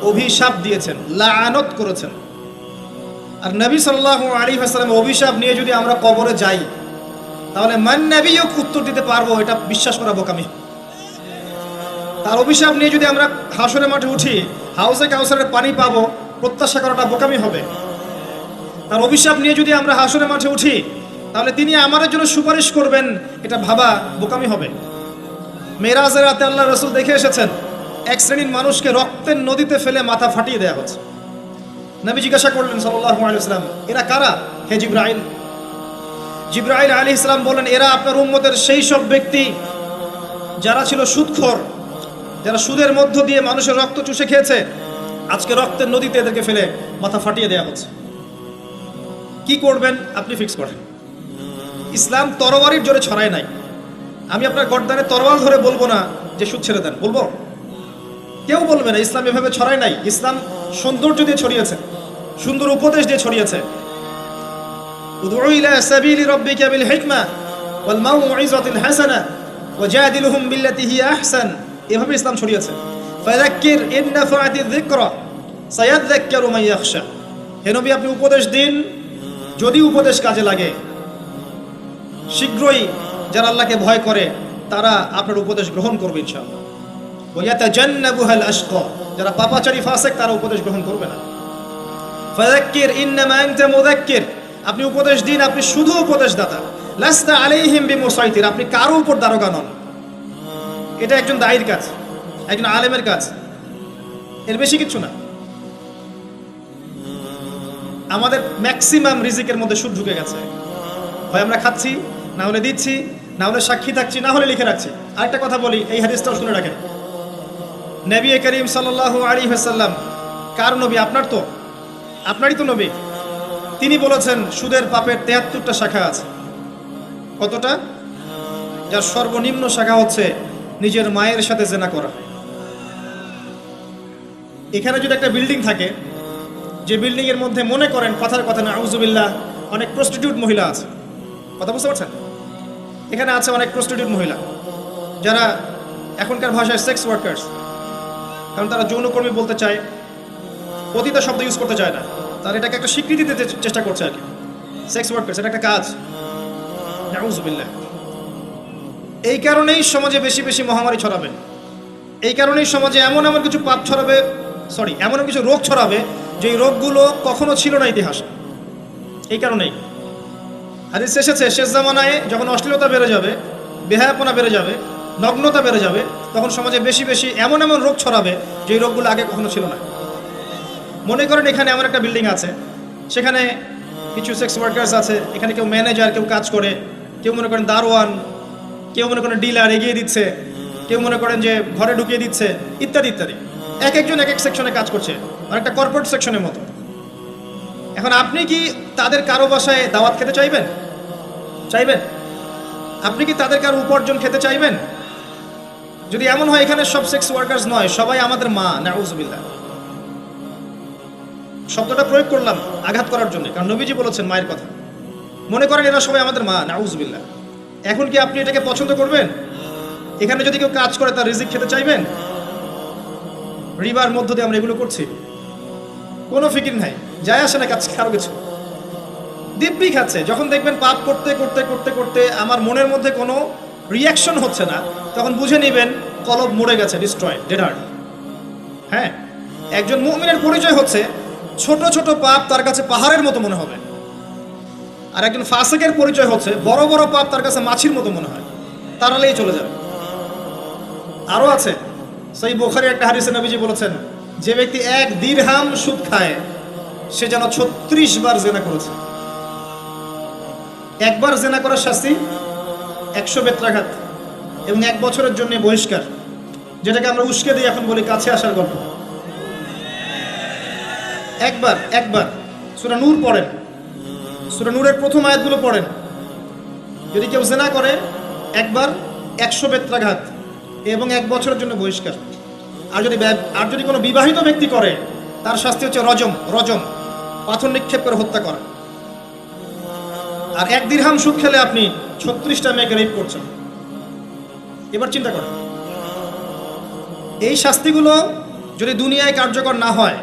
অভিশাপ দিয়েছেন, লাআনত করেছেন। আর নবী সাল্লাল্লাহু আলাইহি ওয়াসাল্লামের অভিশাপ নিয়ে যদি আমরা কবরে যাই, তাহলে মান নবিয়্যুক উত্তর দিতে পারবো, এটা বিশ্বাস করা বোকামি। তার অভিশাপ নিয়ে যদি আমরা হাসরের মাঠে উঠি, হাউজে কাউসারের পানি পাবো, প্রত্যাশা করাটা বোকামি হবে। তার অভিশাপ নিয়ে যদি আমরা হাসরের মাঠে উঠি, তাহলে তিনি আমাদের জন্য সুপারিশ করবেন, এটা ভাবা বোকামি হবে। মেরাজের রাতে আল্লাহ রাসূল দেখে এসেছেন, এক শ্রেণীর মানুষকে রক্তের নদীতে ফেলে মাথা ফাটিয়ে দেওয়া হচ্ছে। নবী জিজ্ঞাসা করলেন সাল্লাল্লাহু আলাইহি ওয়াসাল্লাম, এরা কারা হে জিবরাইল? জিবরাইল আলাইহিস সালাম বলেন, এরা আপনার উম্মতের সেই সব ব্যক্তি যারা ছিল সুদখোর, যারা সুদের মধ্য দিয়ে মানুষের রক্ত চুষে খেয়েছে। আজকে রক্তের নদীতে এদেরকে ফেলে মাথা ফাটিয়ে দেওয়া হচ্ছে। কি করবেন আপনি ফিক্স করেন। ইসলাম তরবারির জোরে ছড়ায় নাই। আমি আপনার গর্দানে তরোয়াল ধরে বলবো না যে সুদ ছেড়ে দেন, বলবো? কেউ বলবে না। ইসলাম এভাবে ছড়ায় নাই। ইসলাম সৌন্দর্য দিয়ে ছড়িয়েছে, সুন্দর উপদেশ দিয়ে ছড়িয়েছে। উদউ ইলা সাবিলি রাব্বিকা বিল হিকমা ওয়াল মাউইযাতিল হাসানা ওয়াজাদিলহুম বিল্লাতি হিয়া আহসান, এভাবে ইসলাম ছড়িয়েছে। ফাযাক্কির ইন নাফাআতিয যিকরা সায়াযাক্কারু মান ইয়াখশা। হে নবী, আপনি উপদেশ দিন, যদি উপদেশ কাজে লাগে শীঘ্রই যারা আল্লাহকে ভয় করে তারা আপনার উপদেশ গ্রহণ করবে ইনশাআল্লাহ। ওয়া ইয়াতাজান্নাবুহাল আশকা, যারা পাপাচারী ফাসিক তারা উপদেশ গ্রহণ করবে না। ফাযাক্কির ইন্নামা আনতা মুযাক্কির, আপনি উপদেশ দিন, আপনি শুধু উপদেশদাতা। লাস্তা আলাইহিম বিমুসাইতির, আপনি কারো উপর দারোগা নন। এটা একজন দায়ীর কাজ, একজন আলেমের কাজ, এর বেশি কিছু না। আমাদের ম্যাক্সিমাম রিজিকের মধ্যে সুদ ঢুকে গেছে। হয় আমরা খাচ্ছি, না হলে দিচ্ছি, না হলে সাক্ষী থাকছি, না হলে লিখে রাখছি। আরেকটা কথা বলি, এই হাদিসটাও শুনে রাখেন। নবী করিম সাল্লাল্লাহু আলাইহি ওয়াসাল্লাম কার নবী? আপনার তো, আপনারই তো নবী। তিনি বলেছেন সুদের পাপের 73টা শাখা আছে। কতটা? যার সর্বনিম্ন শাখা হচ্ছে নিজের মায়ের সাথে জেনা করা। এখানে যদি একটা বিল্ডিং থাকে, যে বিল্ডিং এর মধ্যে মনে করেন কথার কথা না আউযুবিল্লাহ অনেক প্রস্টিটিউট মহিলা আছে, কথা বুঝতে পারছেন? এখানে আছে অনেক প্রস্টিটিউট মহিলা যারা এখনকার ভাষায় সেক্স ওয়ার্কার্স, কারণ তারা যৌনকর্মী বলতে চায়, পতিতা শব্দ ইউজ করতে চায় না। তারা এটাকে একটা স্বীকৃতি দিতে চেষ্টা করছে আর কি। সেক্স ওয়ার্কার্স এটা একটা কাজ, নাউযুবিল্লাহ। এই কারণেই সমাজে বেশি বেশি মহামারী ছড়াবে। এই কারণেই সমাজে এমন এমন কিছু পাপ ছড়াবে, এমন কিছু রোগ ছড়াবে যে রোগগুলো কখনো ছিল না ইতিহাসে। এই কারণেই হাদিস এসেছে, শেষ জামানায় যখন অশ্লীলতা বেড়ে যাবে, বেহায়াপনা বেড়ে যাবে, নগ্নতা বেড়ে যাবে, তখন সমাজে বেশি বেশি এমন এমন রোগ ছড়াবে যে রোগগুলো আগে কখনো ছিল না। মনে করেন এখানে এমন একটা বিল্ডিং আছে, সেখানে কিছু সেক্স ওয়ার্কার্স আছে, এখানে কেউ ম্যানেজার, কেউ কাজ করে, কেউ মনে করেন দারোয়ান, কেউ মনে করেন ডিলার এগিয়ে দিচ্ছে, কেউ মনে করেন যে ঘরে ঢুকিয়ে দিচ্ছে, ইত্যাদি ইত্যাদি। এক একজন এক এক সেকশনে কাজ করছে, আর একটা কর্পোরেট সেকশনের মতো। এখন আপনি কি তাদের কারো বাসায় দাওয়াত খেতে চাইবেন? চাইবেন? আপনি কি তাদের কারো উপার্জন খেতে চাইবেন? যদি এমন হয় এখানে সব সেক্স ওয়ার্কার্স নয়, সবাই আমাদের মা, নাউযুবিল্লাহ। শব্দটা প্রয়োগ করলাম আঘাত করার জন্য, কারণ নবীজি বলেছেন মায়ের কথা। মনে করেন এরা সবাই আমাদের মা, নাউযুবিল্লাহ। এখন কি আপনি এটাকে পছন্দ করবেন? এখানে যদি কেউ কাজ করে তার রিজিক খেতে চাইবেন? রিবার মধ্য দিয়ে আমরা এগুলো করছি, কোনো ফিকির নাই, যায় আসে না কাছে কারো কিছু, দিব্যি খাচ্ছে। যখন দেখবেন পাপ করতে করতে করতে করতে আমার মনের মধ্যে কোনো রিয়াকশন হচ্ছে না, তখন বুঝে নেবেন কলব মরে গেছে, ডিস্ট্রয়, ডেড হার্ট। হ্যাঁ, একজন মুমিনের পরিচয় হচ্ছে ছোট ছোট পাপ তার কাছে পাহাড়ের মতো মনে হবে, আর একজন ফাসিকের পরিচয় হচ্ছে বড় বড় পাপ তার কাছে মাছির মতো মনে হয়, তাড়ালেই চলে যাবে। আরো আছে, সেই বুখারীর একটা হাদিসে নবীজি বলেছেন, যে ব্যক্তি 1 দিরহাম সুদ খায় সে যেন 36 বার জিনা করেছে। একবার জিনা করার শাস্তি 100 বেত্রাঘাত, এবং 1 বছরের জন্য বহিষ্কার, যেটাকে আমরা উস্কে দিই এখন বলি কাছে আসার গল্প। একবার সূরা নূর পড়েন, সূরা নূরের প্রথম আয়াতগুলো পড়েন। যদি কেউ জিনা করে একবার 100 বেত্রাঘাত এবং 1 বছরের জন্য বহিষ্কার। আর যদি কোনো বিবাহিত ব্যক্তি করে তার শাস্তি হচ্ছে রজম, পাথর নিক্ষেপ করে হত্যা করা। আর 1 দিরহাম সুদ খেলে আপনি 36টা মেয়েকে রেপ করছেন। এবার চিন্তা করেন, এই শাস্তিগুলো যদি দুনিয়ায় কার্যকর না হয়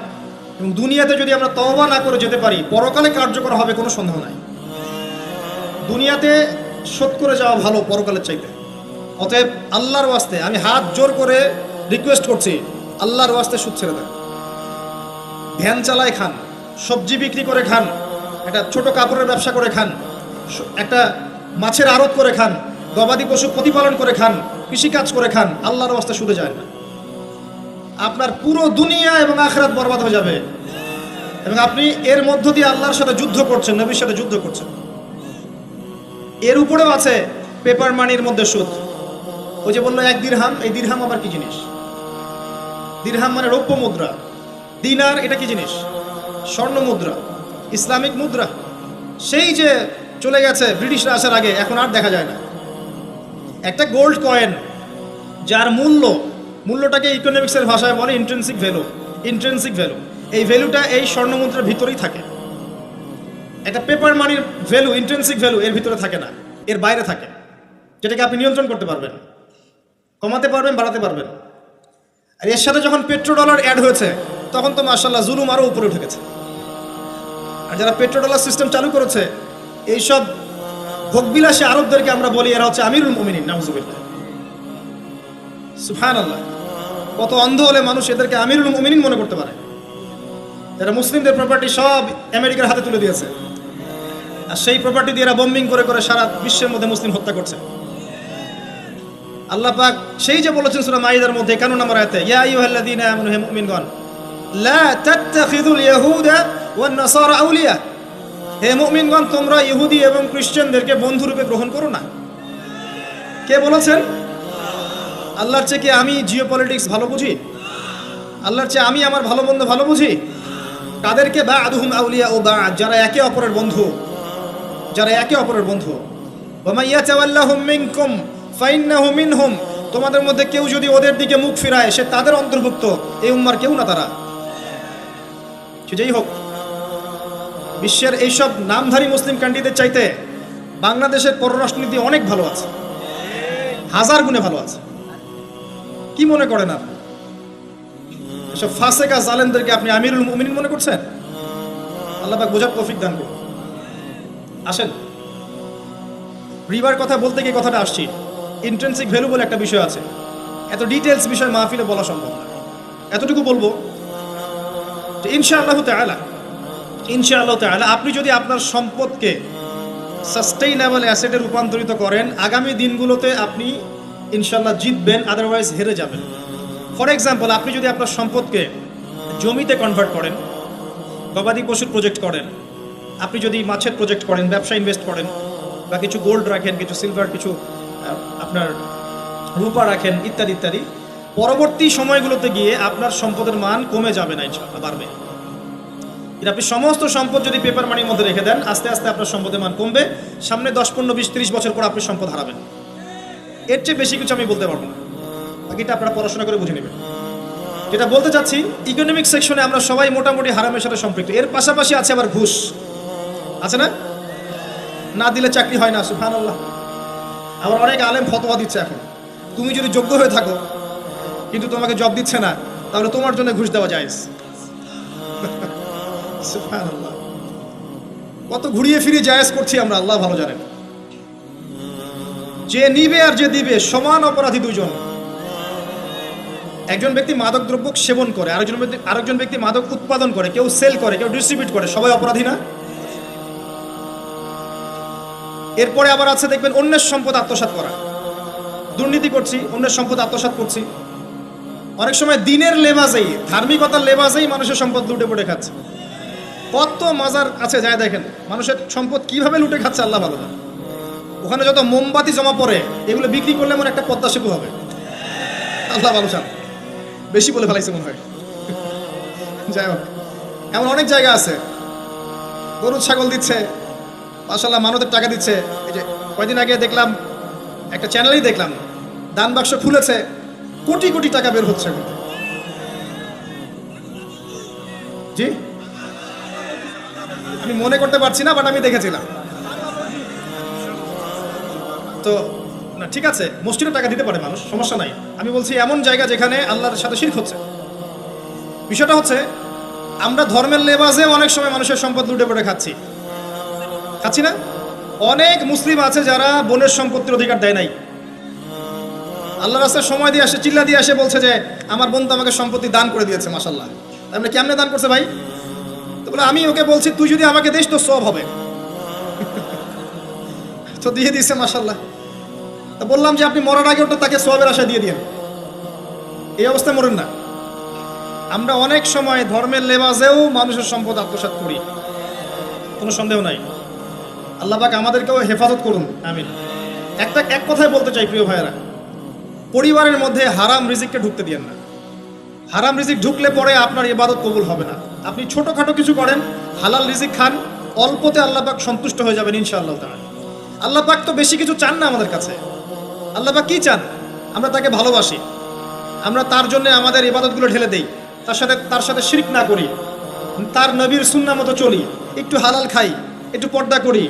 এবং দুনিয়াতে যদি আমরা তওবা না করে যেতে পারি, পরকালে কার্যকর হবে কোনো সন্দেহ নাই। দুনিয়াতে শোধ করে যাওয়া ভালো পরকালের চাইতে। অতএব আল্লাহর ওয়াস্তে আমি হাত জোর করে রিকোয়েস্ট করছি, আল্লাহর ওয়াস্তে সুদ ছেড়ে দেন। ভ্যান চালায় খান, সবজি বিক্রি করে খান, একটা ছোট কাপড়ের ব্যবসা করে খান, একটা মাছের আড়ত করে খান, গবাদি পশু প্রতিপালন করে খান, কৃষিকাজ করে খান, আল্লাহর ওয়াস্তে সুদে যায় না। আপনার পুরো দুনিয়া এবং আখিরাত বরবাদ হয়ে যাবে এবং আপনি এর মধ্য দিয়ে আল্লাহর সাথে যুদ্ধ করছেন, নবীর সাথে যুদ্ধ করছেন। এর উপরেও আছে পেপার মানির মধ্যে সুদ। ওই যে বললো 1 দিরহাম, এই দিরহাম আবার কি জিনিস? দিরহাম মানে রৌপ্য মুদ্রা। দিনার এটা কি জিনিস? স্বর্ণ মুদ্রা, ইসলামিক মুদ্রা। সেই যে চলে গেছে ব্রিটিশরা আসার আগে, এখন আর দেখা যায় না। একটা গোল্ড কয়েন যার মূল্যটাকে ইকোনমিক্সের ভাষায় বলে ইন্ট্রিনসিক ভ্যালু। এই ভ্যালুটা এই স্বর্ণ মুদ্রার ভিতরেই থাকে। একটা পেপার মানির ভ্যালু, ইন্ট্রিনসিক ভ্যালু এর ভিতরে থাকে না, এর বাইরে থাকে, যেটাকে আপনি নিয়ন্ত্রণ করতে পারবেন, কমাতে পারবেন, বাড়াতে পারবেন। আর এর সাথে যখন পেট্রোডলার অ্যাড হয়েছে তখন তো মাশাআল্লাহ জুলুম আরও উপরে উঠে গেছে। আর যারা পেট্রোডলার সিস্টেম চালু করেছে, এইসব ভোগবিলাসী আরবদেরকে আমরা বলি এরা হচ্ছে আমিরুল মুমিনিন, নাউজুবিল্লাহ, সুবহানাল্লাহ। কত অন্ধ হলে মানুষ এদেরকে আমিরুল মুমিনিন মনে করতে পারে। যারা মুসলিমদের প্রপার্টি সব আমেরিকার হাতে তুলে দিয়েছে, আর সেই প্রপার্টি দিয়ে এরা বম্বিং করে করে সারা বিশ্বের মধ্যে মুসলিম হত্যা করছে। আল্লাহ পাক সেই যে বলেছেন সূরা মাইদার মধ্যে 51 নম্বর আয়াতে, ইয়া আইয়ুহাল্লাযীনা আমানু, হে মুমিনগণ, লা তাত্তাখিযুল ইয়াহুদা ওয়ান নাসারা আউলিয়া, হে মুমিনগণ তোমরা ইহুদি এবং খ্রিস্টানদেরকে বন্ধুরূপে গ্রহণ করো না। কে বলেছেন? আল্লাহর চেয়ে কি আমি জিওপলিটিক্স ভালো বুঝি? আল্লাহর চেয়ে আমি আমার ভালো মন্দ ভালো বুঝি? তাদেরকে বা'দুহুম আউলিয়া ও বা'দ, যারা একে অপরের বন্ধু। ওয়া মান ইয়াতাওয়াল্লাহুম মিনকুম ফাইন্নাহু মিনহুম, তোমাদের মধ্যে কেউ যদি ওদের দিকে মুখ ফিরায় সে তাদের অন্তর্ভুক্ত, এই উম্মার কেউ না তারা। যেই হোক, বিশ্বের এইসব নামধারী মুসলিম কান্ট্রিদের চাইতে বাংলাদেশের পররাষ্ট্রনীতি অনেক ভালো আছে, 1000 গুণে ভালো আছে। কি মনে করেন আপনি? এসব ফাসেকা জালেমদেরকে আপনি আমিরুল মুমিনিন মনে করছেন? আল্লাহ পাক বোঝার তৌফিক দান করুন। আসেন, রিবার কথা বলতে গিয়ে কথাটা আসছি, ইন্ট্রিনসিক ভ্যালু বলে একটা বিষয় আছে। এত ডিটেলস বিষয় মাহফিলে বলা সম্ভব না, এতটুকু বলবো যে ইনশাআল্লাহ তাআলা আপনি যদি আপনার সম্পদকে সাস্টেইনেবল অ্যাসেটে রূপান্তরিত করেন, আগামী দিনগুলোতে আপনি ইনশাআল্লাহ জিতবেন, আদারওয়াইজ হেরে যাবেন। ফর এক্সাম্পল, আপনি যদি আপনার সম্পদকে জমিতে কনভার্ট করেন, গবাদি পশুর প্রজেক্ট করেন, আপনি যদি মাছের প্রজেক্ট করেন, ব্যবসা ইনভেস্ট করেন, বা কিছু গোল্ড রাখেন, কিছু সিলভার, কিছু আপনার রূপা রাখেন, ইত্যাদি ইত্যাদি, পরবর্তী সময়গুলোতে গিয়ে আপনার সম্পদের মান কমে যাবে না, ইনশাআল্লাহ বাড়বে। আপনি সমস্ত সম্পদ যদি পেপার মানির মধ্যে রেখে দেন, আস্তে আস্তে আপনার সম্পদের মান কমবে। সামনে 10, 15, 20, 30 বছর পর আপনি সম্পদ হারাবেন। এর চেয়ে বেশি কিছু আমি বলতে পারবো না, বাকিটা আপনারা পড়াশোনা করে বুঝে নেবেন। যেটা বলতে চাচ্ছি, ইকোনমিক সেকশনে আমরা সবাই মোটামুটি হারামের সাথে সম্পৃক্ত। এর পাশাপাশি আছে আবার ঘুষ, আছে না? না দিলে চাকরি হয় না, সুবহানাল্লাহ। আবার অনেক আলেম ফতোয়া দিচ্ছে এখন, তুমি যদি যোগ্য হয়ে থাকো কিন্তু তোমাকে জব দিচ্ছে না, তাহলে তোমার জন্য ঘুষ দেওয়া জায়েজ। সুবহানাল্লাহ, কত ঘুরিয়ে ফিরিয়ে জায়েজ করছি আমরা, আল্লাহ ভালো জানেন। যে নিবে আর যে দিবে সমান অপরাধী দুইজন। একজন ব্যক্তি মাদক দ্রব্য সেবন করে, আরেকজন ব্যক্তি মাদক উৎপাদন করে, কেউ সেল করে, কেউ ডিস্ট্রিবিউট করে, সবাই অপরাধী না? এরপরে আবার আছে দেখবেন অন্যের সম্পদ আত্মসাৎ করা, দুর্নীতি করছি, অন্যের সম্পদ আত্মসাৎ করছি। অনেক সময় দিনের লেবাজেই, ধার্মিকতার লেবাজেই মানুষের সম্পদ লুটে পুটে খাচ্ছে। কত মজার আছে যায় দেখেন, মানুষের সম্পদ কিভাবে লুটে খাচ্ছে আল্লাহ ভালো জানে। ওখানে যত মোমবাতি জমা পড়ে এগুলো বিক্রি করলে মনে একটা পদ্মা সেতু হবে। আল্লাহ ভালো চান, বেশি বলে ফেলাইছে মনে হয়। যাই হোক, এমন অনেক জায়গা আছে গরু ছাগল দিচ্ছে, মাশাআল্লাহ মানতের টাকা দিচ্ছে। এই যে কয়দিন আগে দেখলাম একটা চ্যানেলেই দেখলাম, দান বাক্স খুলেছে, কোটি কোটি টাকা বের হচ্ছে। জি, আমি মনে করতে পারছি না, বাট আমি দেখেছিলাম। তো না, ঠিক আছে, মসজিদে টাকা দিতে পারে মানুষ, সমস্যা নাই। আমি বলছি এমন জায়গা যেখানে আল্লাহর সাথে শিরক হচ্ছে। বিষয়টা হচ্ছে আমরা ধর্মের লেবাসে অনেক সময় মানুষের সম্পদ লুটে পড়ে খাচ্ছি না? অনেক মুসলিম আছে যারা বোনের সম্পত্তির অধিকার দেয় নাই। আল্লাহ রাস্তায় সময় দিয়ে আসে, চিল্লা দিয়ে আসে, বলছে যে আমার বোন তো আমাকে সম্পত্তি দান করে দিয়েছে, মাশাআল্লাহ। আমরা কেমনে দান করছে ভাই? তো বলে আমি ওকে বলছি তুই যদি আমাকে দিস তো সব হবে। তো দিয়ে দিয়েছে, মাশাআল্লাহ। তো বললাম যে আপনি মরার আগে ওটা তাকে সওয়াবের আশা দিয়ে দিন, এই অবস্থায় মরেন না। আমরা অনেক সময় ধর্মের লেবাসেও মানুষের সম্পদ আত্মসাৎ করি, কোনো সন্দেহ নাই। আল্লাহ পাক আমাদেরকেও হেফাজত করুন, আমিন। এক কথাই বলতে চাই প্রিয় ভাইয়েরা, পরিবারের মধ্যে হারাম রিজিককে ঢুকতে দিয়েন না। হারাম রিজিক ঢুকলে পরে আপনার ইবাদত কবুল হবে না। আপনি ছোটখাটো কিছু করেন, হালাল রিজিক খান, অল্পতে আল্লাহ পাক সন্তুষ্ট হয়ে যাবেন ইনশাআল্লাহ তাআলা। আল্লাহ পাক তো বেশি কিছু চান না আমাদের কাছে। আল্লাহ পাক কি চান? আমরা তাকে ভালোবাসি, আমরা তার জন্য আমাদের ইবাদতগুলো ঢেলে দেই, তার সাথে শিরক না করি, তার নবীর সুন্নাহ মতো চলি, একটু হালাল খাই, একটু পর্দা করি,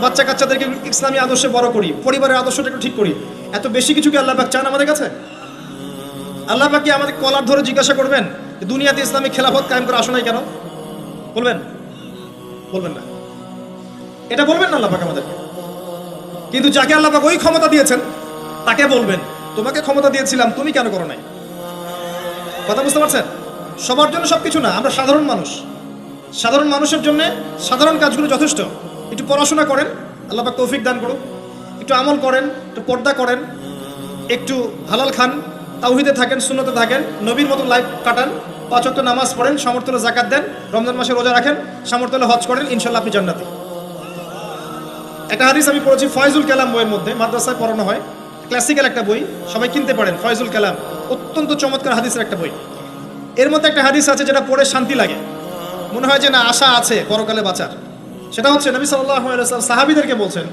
বাচ্চা কাচ্চাদেরকে ইসলামী আদর্শে বড় করি, পরিবারের আদর্শটা একটু ঠিক করি। এত বেশি কিছু কি আল্লাহ পাক চান আমাদের কাছে? আল্লাহ পাক কি আমাদের কলার ধরে জিজ্ঞাসা করবেন দুনিয়াতে ইসলামী খেলাফত কায়েম করে আসো নাই কেন? বলবেন? বলবেন না, এটা বলবেন না আল্লাহ পাক আমাদেরকে। কিন্তু যাকে আল্লাহ পাক ওই ক্ষমতা দিয়েছেন তাকে বলবেন তোমাকে ক্ষমতা দিয়েছিলাম, তুমি কেন করো নাই? কথা বুঝতে পারছেন? সবার জন্য সবকিছু না, আমরা সাধারণ মানুষ, সাধারণ মানুষের জন্য সাধারণ কাজগুলো যথেষ্ট। একটু পড়াশোনা করেন, আল্লাহ পাক তৌফিক দান করুন, একটু আমল করেন, একটু পর্দা করেন, একটু হালাল খান, তাওহীদে থাকেন, সুন্নতে থাকেন, নবীর মতো লাইফ কাটান, 5 ওয়াক্ত নামাজ পড়েন, সামর্থ্য হলে যাকাত দেন, রমজান মাসে রোজা রাখেন, সামর্থ্য হলে হজ করেন, ইনশাআল্লাহ আপনি জান্নাতি। একটা হাদিস আমি পড়েছি ফয়জুল কালাম বইয়ের মধ্যে, মাদ্রাসায় পড়ানো হয়, ক্লাসিক্যাল একটা বই, সবাই কিনতে পারেন। ফয়জুল কালাম অত্যন্ত চমৎকার হাদিসের একটা বই। এর মধ্যে একটা হাদিস আছে যেটা পড়ে শান্তি লাগে, মনে হয় যে না আশা আছে পরকালে বাঁচার। সেটা হচ্ছে নবী সাল্লাল্লাহু আলাইহি ওয়াসাল্লাম সাহাবীদেরকে বলছেন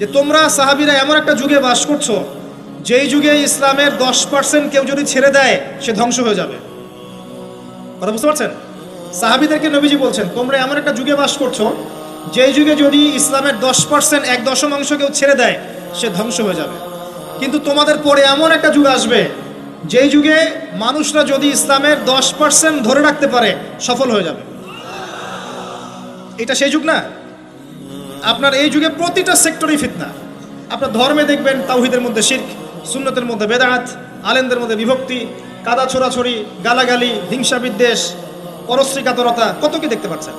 যে তোমরা সাহাবীরা এমন একটা যুগে বাস করছো যেই যুগে ইসলামের 10% কেউ যদি ছেড়ে দেয় সে ধ্বংস হয়ে যাবে। কথা বুঝতে পারছেন? সাহাবীদেরকে নবীজি বলছেন তোমরা এমন একটা যুগে বাস করছো যেই যুগে যদি ইসলামের 10% 1/10 কেউ ছেড়ে দেয় সে ধ্বংস হয়ে যাবে। কিন্তু তোমাদের পরে এমন একটা যুগ আসবে যেই যুগে মানুষরা যদি ইসলামের 10% ধরে রাখতে পারে সফল হয়ে যাবে। এটা সেই যুগ না? আপনার এই যুগে প্রতিটা সেক্টরেই ফিতনা। আপনার ধর্মে দেখবেন তাওহীদের মধ্যে শিরক, সুন্নতের মধ্যে বেদাত, আলেমদের মধ্যে বিভক্তি, কাদা ছোড়াছড়ি, গালাগালি, হিংসা বিদ্বেষ, পরশ্রীকাতরতা, কত কি দেখতে পাচ্ছেন।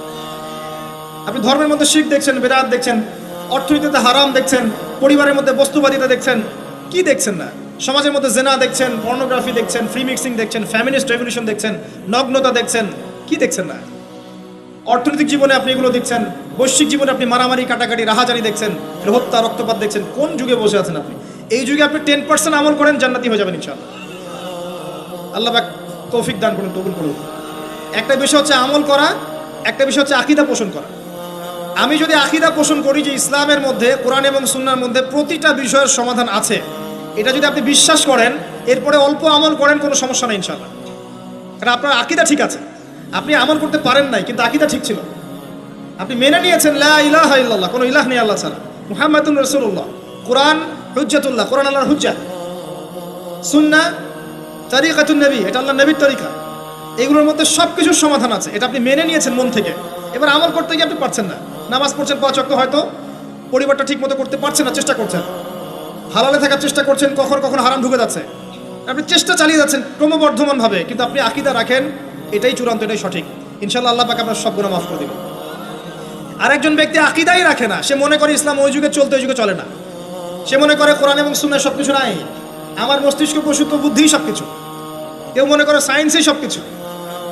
আপনি ধর্মের মধ্যে শিরক দেখছেন, বেদাত দেখছেন, অর্থনীতিতে হারাম দেখছেন, পরিবারের মধ্যে বস্তুবাদিতা দেখছেন, কি দেখছেন না? সমাজের মধ্যে জেনা দেখছেন, পর্নোগ্রাফি দেখছেন, ফ্রি মিক্সিং দেখছেন, ফ্যামিনিস্ট রেভলিউশন দেখছেন, নগ্নতা দেখছেন, কি দেখছেন না? অর্থনৈতিক জীবনে আপনি এগুলো দেখছেন, বৈশ্বিক জীবনে আপনি মারামারি, কাটাকাটি, রাহাজানি দেখছেন, হত্যা, রক্তপাত দেখছেন। কোন যুগে বসে আছেন আপনি? এই যুগে আপনি 10% আমল করেন, জান্নাতি হয়ে যাবেন ইনশাআল্লাহ। আল্লাহ পাক তৌফিক দান করুন, কবুল করুন। একটা বিষয় হচ্ছে আমল করা, একটা বিষয় হচ্ছে আকীদা পোষণ করা। আমি যদি আকীদা পোষণ করি যে ইসলামের মধ্যে, কোরআন এবং সুন্নাহর মধ্যে প্রতিটা বিষয়ের সমাধান আছে, এটা যদি আপনি বিশ্বাস করেন, এরপরে অল্প আমল করেন, কোনো সমস্যা নেই ইনশাআল্লাহ। কারণ আপনার আকীদা ঠিক আছে। আপনি আমল করতে পারেন নাই, কিন্তু আকীদা ঠিক ছিল। আপনি মেনে নিয়েছেন লা ইলাহা ইল্লাল্লাহ, কোনো ইলাহ নেই আল্লাহ ছাড়া, মুহাম্মাদুর রাসূলুল্লাহ, কোরআন হুজ্জাতুল্লাহ, কোরআন আল্লাহর হুজ্জা, সুন্নাহ তরিকাতুন নবী, এটা আল্লাহর নবীর তরিকা। এগুলোর মধ্যে সব কিছুর সমাধান আছে, এটা আপনি মেনে নিয়েছেন মন থেকে। এবার আমল করতে গিয়ে আপনি পারছেন না। নামাজ পড়ছেন 5 ওয়াক্ত, হয়তো পরিবারটা ঠিক মতো করতে পারছেন না, চেষ্টা করছেন, হালালে থাকার চেষ্টা করছেন, কখন কখন হারাম ঢুকে যাচ্ছে, আপনি চেষ্টা চালিয়ে যাচ্ছেন ক্রমবর্ধমানভাবে, কিন্তু আপনি আকীদা রাখেন এটাই চূড়ান্ত, এটাই সঠিক, ইনশাআল্লাহ আল্লাহ পাক আপনার সব গুনাহ মাফ করে দিবেন। আরেকজন ব্যক্তি আকীদাই রাখে না, সে মনে করে ইসলাম ওই যুগে চলতে, ওই যুগে চলে না। সে মনে করে কোরআন এবং সুন্নাহ সবকিছু নাই, আমার মস্তিষ্ক প্রসূত বুদ্ধিই সবকিছু। কেউ মনে করে সায়েন্সই সবকিছু,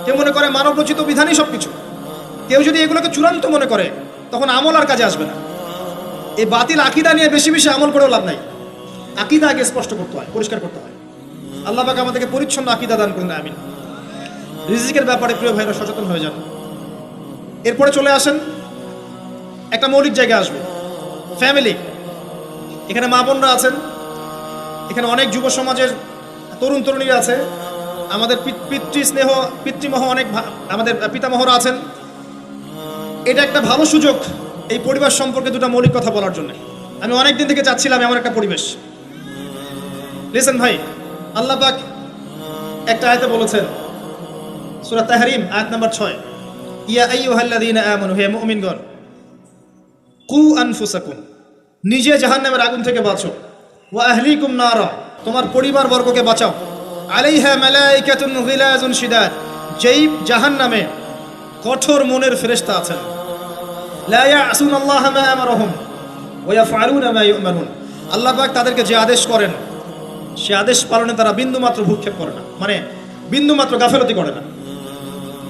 কেউ মনে করে মানব রচিত বিধানই সবকিছু। কেউ যদি এগুলোকে চূড়ান্ত মনে করে তখন আমল আর কাজে আসবে না। এই বাতিল আকীদা নিয়ে বেশি বেশি আমল করেও লাভ নাই। আকীদা আগে স্পষ্ট করতে হয়, পরিষ্কার করতে হয়। আল্লাহ পাক আমাদেরকে পরিচ্ছন্ন আকীদা দান করুন, আমিন। রিজিকের ব্যাপারে প্রিয় ভাইরা সচেতন হয়ে যান। এরপরে চলে আসেন একটা মৌলিক জায়গায় আসবো, ফ্যামিলি। এখানে মা বোনরা আছেন, এখানে অনেক যুব সমাজের তরুণ তরুণীরা আছে, আমাদের পিতৃস্নেহ পিতৃমহ অনেক আমাদের পিতামহরা আছেন। এটা একটা ভালো সুযোগ এই পরিবার সম্পর্কে দুটো মৌলিক কথা বলার জন্য। আমি অনেক দিন থেকে চাচ্ছিলাম এমন একটা পরিবেশ। লিসেন ভাই, আল্লাহ পাক একটা আয়াতে বলেছেন, সূরা তাহরিম আয়াত নাম্বার 6, ইয়া আইয়ুহাল্লাযীনা আমানু, হে মুমিনগণ, কু আনফুসাকুম, নিজে জাহান্নামের আগুন থেকে বাঁচো, ওয়া আহলিকুম নারা, তোমার পরিবার বর্গকে বাঁচাও, আলাইহা মালাইকাতুন গিলাজুন শিদাদ, যেই জাহান্নামে কঠোর মনের ফেরেশতা আছেন, লা ইয়াসুনাল্লাহা মা আমারহুম ওয়া ইয়াফআলুনা মা ইউমারুন, আল্লাহ পাক তাদেরকে যে আদেশ করেন সে আদেশ পালনে তারা বিন্দুমাত্র ভূক্ষেপ করে না, মানে বিন্দুমাত্র গাফেলতি করে না।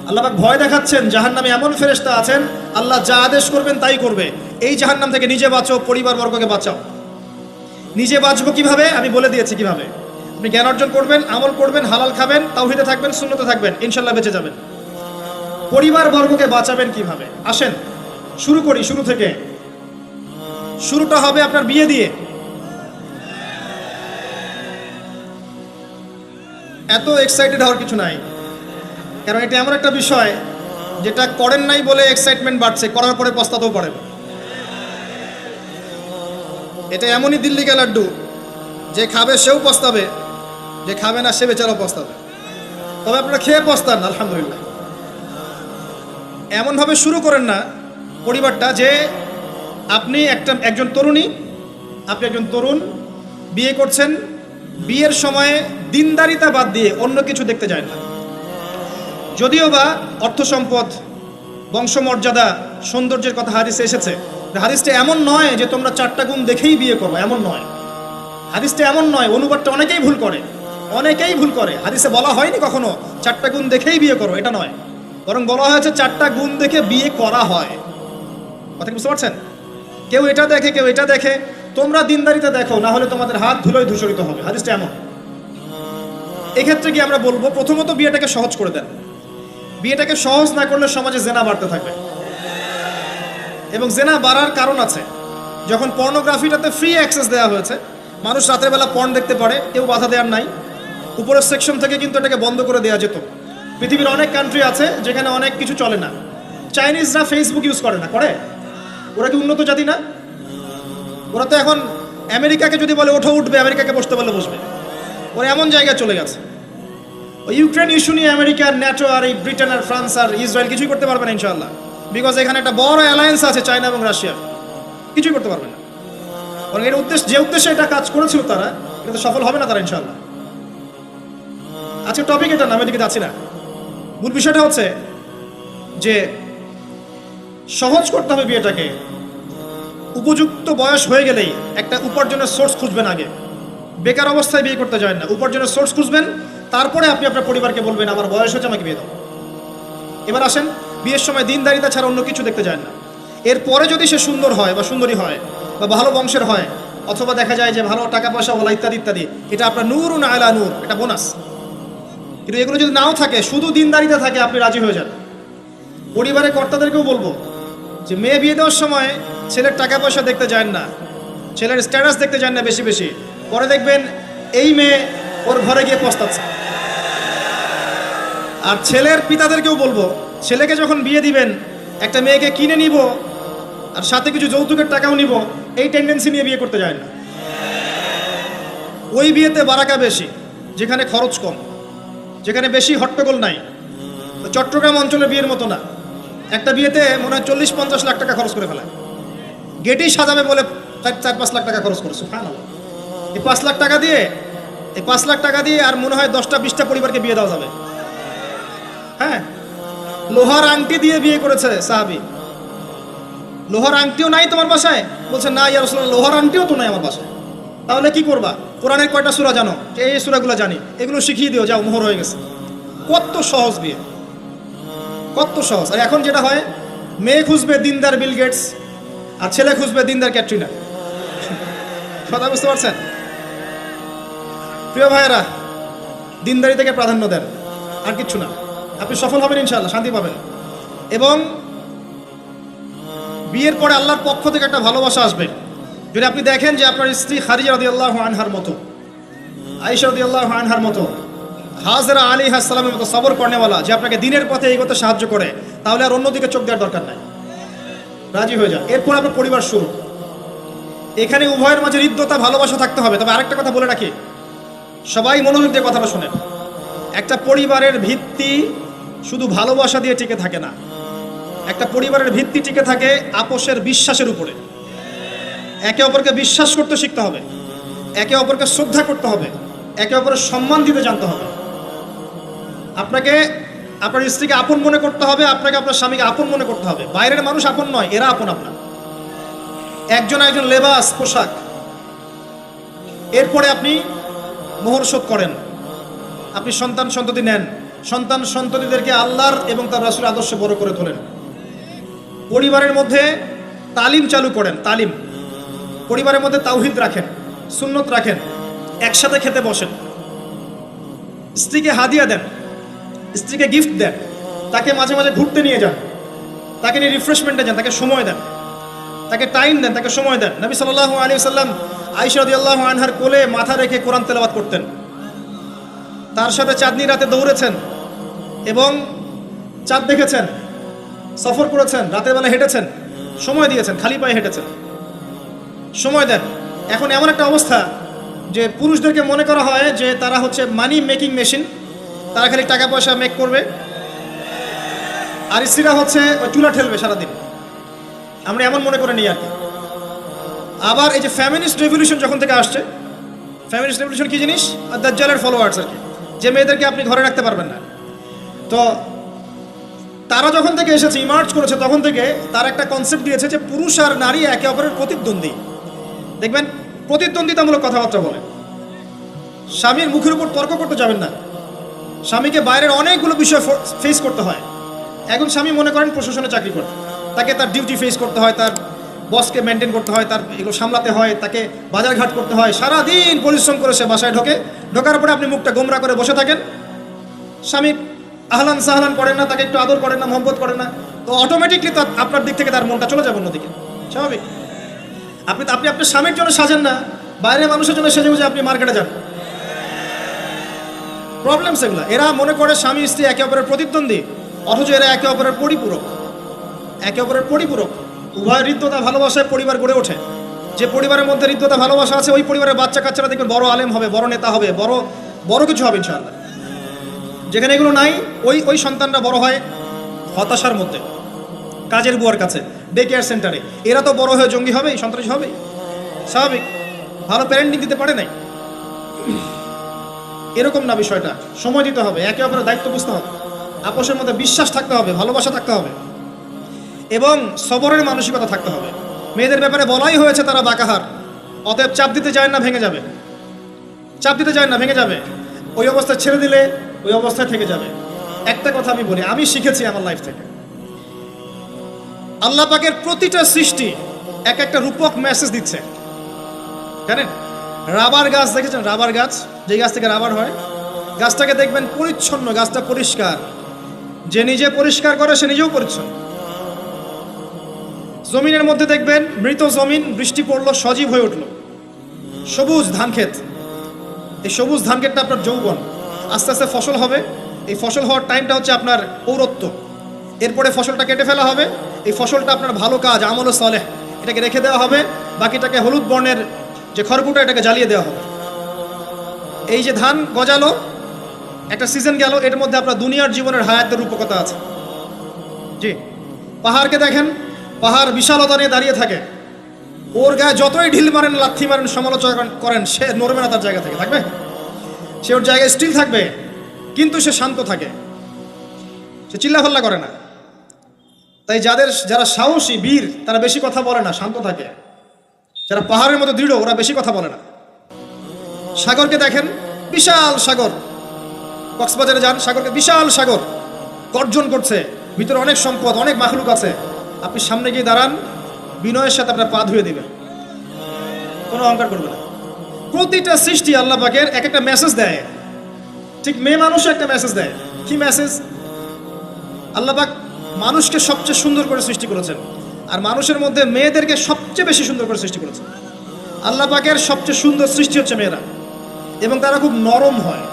আল্লাহ পাক ভয় দেখাচ্ছেন জাহান্নামে এমন ফেরেশতা আছেন, আল্লাহ যা আদেশ করবেন তাই করবে। এই জাহান্নাম থেকে নিজে বাঁচো, পরিবার বর্গকে বাঁচাও। নিজে বাঁচবো কিভাবে আমি বলে দিয়েছি কিভাবে। আপনি জ্ঞান অর্জন করবেন, আমল করবেন, হালাল খাবেন, তাওহীদে থাকবেন, সুন্নতে থাকবেন, ইনশাআল্লাহ বেঁচে যাবেন। পরিবার বর্গকে বাঁচাবেন কিভাবে? আসেন শুরু করি, শুরু থেকে। শুরুটা হবে আপনার বিয়ে দিয়ে। এত এক্সাইটেড হওয়ার কিছু নাই, কারণ এটা এমন একটা বিষয় যেটা করেন নাই বলে এক্সাইটমেন্ট বাড়ছে, করার পরে পস্তাতেও পারেন। এটা এমনই দিল্লি কা লাড্ডু, যে খাবে সেও পস্তাবে, যে খাবে না সে বেচারাও পস্তাবে। তবে আপনারা খেয়ে পস্তান, আলহামদুলিল্লাহ। এমনভাবে শুরু করেন না পরিবারটা যে আপনি একজন তরুণী, আপনি একজন তরুণ বিয়ে করছেন, বিয়ের সময়ে দিনদারিতা বাদ দিয়ে অন্য কিছু দেখতে যায় না। যদিও বা অর্থ সম্পদ, বংশমর্যাদা, সৌন্দর্যের কথা হাদিসে এসেছে, হাদিসটা এমন নয় যে তোমরা 4টা গুণ দেখেই বিয়ে করো, এমন নয়। হাদিসটা এমন নয়, অনুবাদটা অনেকেই ভুল করে, অনেকেই ভুল করে। হাদিসে বলা হয়নি কখনো 4টা গুণ দেখেই বিয়ে করো, এটা নয়। বরং বলা হয়েছে 4টা গুণ দেখে বিয়ে করা হয়। কথা বুঝতে পারছেন? কেউ এটা দেখে, কেউ এটা দেখে। তোমরা দিনদারিতা দেখো, না হলে তোমাদের হাত ধুলোয় ধূসরিত হবে। হাদিসটা এমন। এক্ষেত্রে কি আমরা বলবো, প্রথমত বিয়েটাকে সহজ করে দেন। বিয়েটাকে সহজ না করলে সমাজে জেনা বাড়তে থাকবে, এবং জেনা বাড়ার কারণ আছে। যখন পর্নোগ্রাফিটাতে ফ্রি অ্যাক্সেস দেওয়া হয়েছে, মানুষ রাতের বেলা পর্ন দেখতে পারে, কেউ বাধা দেওয়ার নাই। উপরের সেকশন থেকে কিন্তু এটাকে বন্ধ করে দেওয়া যেত। পৃথিবীর অনেক কান্ট্রি আছে যেখানে অনেক কিছু চলে না। চাইনিজরা ফেসবুক ইউজ করে না, করে? ওরা কি উন্নত জাতি না? ওরা তো এখন আমেরিকাকে যদি বলে ওঠো উঠবে, আমেরিকাকে বসতে বললে বসবে। ওরা এমন জায়গায় চলে গেছে। ওই ইউক্রেন ইস্যু নিয়ে আমেরিকা, ন্যাটো আর এই ব্রিটেন আর ফ্রান্স আর ইসরায়েল কিছুই করতে পারবে না ইনশাআল্লাহ, বিকজ এখানে একটা বড় অ্যালায়েন্স আছে চায়না এবং রাশিয়ার। কিছুই করতে পারবে না। কারণ এর যে উদ্দেশ্যে এটা কাজ করেছিল তারা, এটা তো সফল হবে না তারা ইনশাআল্লাহ। আজকে টপিক এটা না, আমি এদিকে যাচ্ছি না। মূল বিষয়টা হচ্ছে যে সহজ করতে হবে বিয়েটাকে। উপযুক্ত বয়স হয়ে গেলেই একটা উপার্জনের সোর্স খুঁজবেন আগে। বেকার অবস্থায় বিয়ে করতে যায় না, উপার্জনের সোর্স খুঁজবেন, তারপরে আপনি আপনার পরিবারকে বলবেন আমার বয়স হচ্ছে, আমাকে বিয়ে দাও। এবার আসেন, বিয়ের সময় দিনদারিতা ছাড়া অন্য কিছু দেখতে যায় না। এরপরে যদি সে সুন্দর হয় বা সুন্দরী হয় বা ভালো বংশের হয়, অথবা দেখা যায় যে ভালো টাকা পয়সা হলো ইত্যাদি ইত্যাদি, এটা আপনার নূরুন আলা নূর, এটা বোনাস। কিন্তু এগুলো যদি নাও থাকে, শুধু দিনদারিতা থাকে, আপনি রাজি হয়ে যান। পরিবারের কর্তাদেরকেও বলবো যে মেয়ে বিয়ে দেওয়ার সময় ছেলের টাকা পয়সা দেখতে যায় না, ছেলের স্ট্যাটাস দেখতে যায় না বেশি বেশি। পরে দেখবেন এই মেয়ে ওর ঘরে গিয়ে পস্তাচ্ছে। আর ছেলের পিতাদেরকেও বলবো, ছেলেকে যখন বিয়ে দিবেন, একটা মেয়েকে কিনে নিব আর সাথে কিছু যৌতুকের টাকাও নিব, এই টেন্ডেন্সি নিয়ে বিয়ে করতে যায় না। ওই বিয়েতে বারাকা বেশি, যেখানে খরচ কম, যেখানে বেশি হট্টগোল নাই। চট্টগ্রাম অঞ্চলের বিয়ের মতো না। একটা বিয়েতে মনে হয় 40-50 লাখ টাকা খরচ করে ফেলায়। গেটেই সাজাবে বলে 4-5 লাখ টাকা খরচ করেছে। এই 5 লাখ টাকা দিয়ে, এই 5 লাখ টাকা দিয়ে আর মনে হয় 10টা-20টা পরিবারকে বিয়ে দেওয়া যাবে। হ্যাঁ, লোহার আংটি দিয়ে বিয়ে করেছে সাহাবী। লোহার আংটিও নাই তোমার বাসায়? বলছে না ইয়া রাসূলুল্লাহ, লোহার আংটিও তো নাই আমার বাসায়। তাহলে কি করবা? কোরআনের কয়টা সূরা জানো? এই সূরাগুলো জানি, এগুলো শিখিয়ে দিও, যাও, মোহর হয়ে গেছে। কত সহজ বিয়ে, কত সহজ। আর এখন যেটা হয়, মেয়ে খুঁজবে দিনদার বিল গেটস, আর ছেলে খুঁজবে দিনদার ক্যাটরিনা। কথা বুঝতে পারছেন? প্রিয় ভাইয়েরা, দিনদারি থেকে প্রাধান্য দেন, আর কিচ্ছু না। আপনি সফল হবেন ইনশাআল্লাহ, শান্তি পাবেন। এবং বিয়ের পরে আল্লাহর পক্ষ থেকে একটা ভালোবাসা আসবে। যদি আপনি দেখেন যে আপনার স্ত্রী খাদিজা রাদিয়াল্লাহু আনহার মতো, আয়েশা রাদিয়াল্লাহু আনহার মতো, হাজরা আলাইহিস সালামের মতো সবর করেনেওয়ালা, যে আপনাকে দিনের পথে এগোতে সাহায্য করে, তাহলে আর অন্যদিকে চোখ দেওয়ার দরকার নাই, রাজি হয়ে যান। এরপর আপনার পরিবার শুরু। এখানে উভয়ের মাঝে হৃদ্যতা, ভালোবাসা থাকতে হবে। তবে আরেকটা কথা বলে রাখি, সবাই মনোযোগ দিয়ে কথাটা শোনেন। একটা পরিবারের ভিত্তি শুধু ভালোবাসা দিয়ে টিকে থাকে না। একটা পরিবারের ভিত্তি টিকে থাকে আপোষের বিশ্বাসের উপরে। একে অপরকে বিশ্বাস করতে শিখতে হবে, একে অপরকে শ্রদ্ধা করতে হবে, একে অপরের সম্মান দিতে জানতে হবে। আপনাকে আপনার স্ত্রীকে আপন মনে করতে হবে, আপনাকে আপনার স্বামীকে আপন মনে করতে হবে। বাইরের মানুষ আপন নয়, এরা আপন আপনার। একজন একজন লেবাস, পোশাক। এরপরে আপনি মোহর শোধ করেন, আপনি সন্তান সন্ততি নেন, সন্তান সন্ততিদেরকে আল্লাহর এবং তার রাসূলের আদর্শে বড় করে তোলেন। পরিবারের মধ্যে তালিম চালু করেন, তালিম। পরিবারের মধ্যে তাওহীদ রাখেন, সুন্নত রাখেন, একসাথে খেতে বসেন। স্ত্রীকে হাদিয়া দেন, স্ত্রীকে গিফট দেন, তাকে মাঝে মাঝে ঘুরতে নিয়ে যান, তাকে নিয়ে রিফ্রেশমেন্টে যান, তাকে সময় দেন, তাকে টাইম দেন, তাকে সময় দেন। নবী সাল্লাল্লাহু আলাইহি ওয়াসাল্লাম আয়েশা রাদিয়াল্লাহু আনহার কোলে মাথা রেখে কোরআন তেলাওয়াত করতেন। তার সাথে চাঁদনি রাতে দৌড়েছেন এবং চাঁদ দেখেছেন, সফর করেছেন, রাতের বেলা হেঁটেছেন, সময় দিয়েছেন, খালি পায়ে হেঁটেছেন। সময় দেন। এখন এমন একটা অবস্থা যে পুরুষদেরকে মনে করা হয় যে তারা হচ্ছে মানি মেকিং মেশিন, তারা খালি টাকা পয়সা মেক করবে, আর স্ত্রীরা হচ্ছে ওই চুলা ঠেলবে সারাদিন। আমরা এমন মনে করে নিই আর কি। আবার এই যে ফ্যামিনিস্ট রেভলিউশন যখন থেকে আসছে, ফ্যামিনিস্ট রেভলিউশন কি জিনিস? আর দাজ্জালের ফলোয়ার্স আর কি, যে মেয়েদেরকে আপনি ঘরে রাখতে পারবেন না। তো তারা যখন থেকে এসেছে, ইমার্জ করেছে, তখন থেকে তার একটা কনসেপ্ট দিয়েছে যে পুরুষ আর নারী একে অপরের প্রতিদ্বন্দ্বী। দেখবেন প্রতিদ্বন্দ্বিতামূলক কথাবার্তা বলে। স্বামীর মুখের উপর তর্ক করতে যাবেন না। স্বামীকে বাইরের অনেকগুলো বিষয় ফেস করতে হয়। এখন স্বামী মনে করেন প্রশাসনে চাকরি করে, তাকে তার ডিউটি ফেস করতে হয়, তার বসকে মেনটেন করতে হয়, তার এগুলো সামলাতে হয়, তাকে বাজারঘাট করতে হয়, সারাদিন পরিশ্রম করে সে বাসায় ঢোকার পরে আপনি মুখটা গোমরা করে বসে থাকেন। স্বামী আহলান সাহলান করেন না, তাকে একটু আদর করেন না, মহব্বত করেন না, তো অটোমেটিকলি তো আপনার দিক থেকে তার মনটা চলে যাবে অন্যদিকে, স্বাভাবিক। আপনি আপনার স্বামীর জন্য সাজেন না, বাইরের মানুষের জন্য সেজে বুঝে আপনি মার্কেটে যান। প্রবলেম সেগুলো। এরা মনে করে স্বামী স্ত্রী একে অপরের প্রতিদ্বন্দ্বী, অথচ এরা একে অপরের পরিপূরক, একে অপরের পরিপূরক। উভয় হৃদ্যতা ভালোবাসায় পরিবার গড়ে ওঠে। যে পরিবারের মধ্যে হৃদ্যতা ভালোবাসা আছে, ওই পরিবারের বাচ্চা কাচ্চারা দেখবেন বড় আলেম হবে, বড় নেতা হবে, বড় কিছু হবে ইনশাআল্লাহ। যেখানে এগুলো নাই, ওই সন্তানরা বড় হয় হতাশার মধ্যে, কাজের বুয়ার কাছে, ডে কেয়ার সেন্টারে। এরা তো বড় হয়ে জঙ্গি হবে, সন্ত্রাসী হবে, স্বাভাবিক। ভালো প্যারেন্টিং দিতে পারে নাই। এরকম না বিষয়টা। সময় দিতে হবে, একে অপরের দায়িত্ব বুঝতে হবে, আপোষের মধ্যে বিশ্বাস থাকতে হবে, ভালোবাসা থাকতে হবে এবং সবরের মানসিকতা থাকতে হবে। মেয়েদের ব্যাপারে বলাই হয়েছে তারা বাঁকাহার, অতএব চাপ দিতে যায় না, ভেঙে যাবে। চাপ দিতে যায় না, ভেঙে যাবে। ওই অবস্থায় ছেড়ে দিলে ওই অবস্থায় থেকে যাবে। একটা কথা আমি বলি, আমি শিখেছি আমার লাইফ থেকে, আল্লাহ পাকের প্রতিটা সৃষ্টি এক একটা রূপক মেসেজ দিচ্ছে। জানেন, রাবার গাছ দেখেছেন? রাবার গাছ, যে গাছ থেকে রাবার হয়, গাছটাকে দেখবেন পরিচ্ছন্ন, গাছটা পরিষ্কার। যে নিজে পরিষ্কার করে সে নিজেও পরিচ্ছন্ন। জমিনের মধ্যে দেখবেন মৃত জমিন, বৃষ্টি পড়লো, সজীব হয়ে উঠলো, সবুজ ধান ক্ষেত। এই সবুজ ধান ক্ষেতটা আপনার যৌবন, আস্তে আস্তে ফসল হবে। এই ফসল হওয়ার টাইমটা হচ্ছে আপনার পৌরত্ব। এরপরে ফসলটা কেটে ফেলা হবে। এই ফসলটা আপনার ভালো কাজ, আমল সালেহ, এটাকে রেখে দেওয়া হবে। বাকিটাকে হলুদ বর্ণের যে খড়কুটা, এটাকে জ্বালিয়ে দেওয়া হবে। এই যে ধান গজালো, একটা সিজন গেল, এর মধ্যে আপনার দুনিয়ার জীবনের হায়াতের রূপকতা আছে। জি, পাহাড়কে দেখেন, পাহাড় বিশালতা নিয়ে দাঁড়িয়ে থাকে। ওর গায়ে যতই ঢিল মারেন, লাথি মারেন, সমালোচনা করেন, সে নড়বে না তার জায়গা থেকে, থাকবে। সে ওর জায়গায় স্টিল থাকবে, কিন্তু সে শান্ত থাকে, সে চিল্লাফাল্লা করে না। তাই যারা সাহসী, বীর, তারা বেশি কথা বলে না, শান্ত থাকে। যারা পাহাড়ের মতো দৃঢ়, ওরা বেশি কথা বলে না। সাগরকে দেখেন, বিশাল সাগর। কক্সবাজারে যান, সাগরকে বিশাল সাগর, গর্জন করছে, ভিতরে অনেক সম্পদ, অনেক মাখলুক আছে। আপনি সামনে গিয়ে দাঁড়ান, বিনয়ের সাথে আপনার পা ধুয়ে দিবেন, কোনো অহংকার করবে না। প্রতিটা সৃষ্টি আল্লাহ পাকের এক একটা মেসেজ দেয়, ঠিক মেয়ে মানুষও একটা মেসেজ দেয়। কি মেসেজ? আল্লাহ পাক মানুষকে সবচেয়ে সুন্দর করে সৃষ্টি করেছেন, আর মানুষের মধ্যে মেয়েদেরকে সবচেয়ে বেশি সুন্দর করে সৃষ্টি করেছেন। আল্লাহ পাকের সবচেয়ে সুন্দর সৃষ্টি হচ্ছে মেয়েরা, এবং তারা খুব নরম হয়,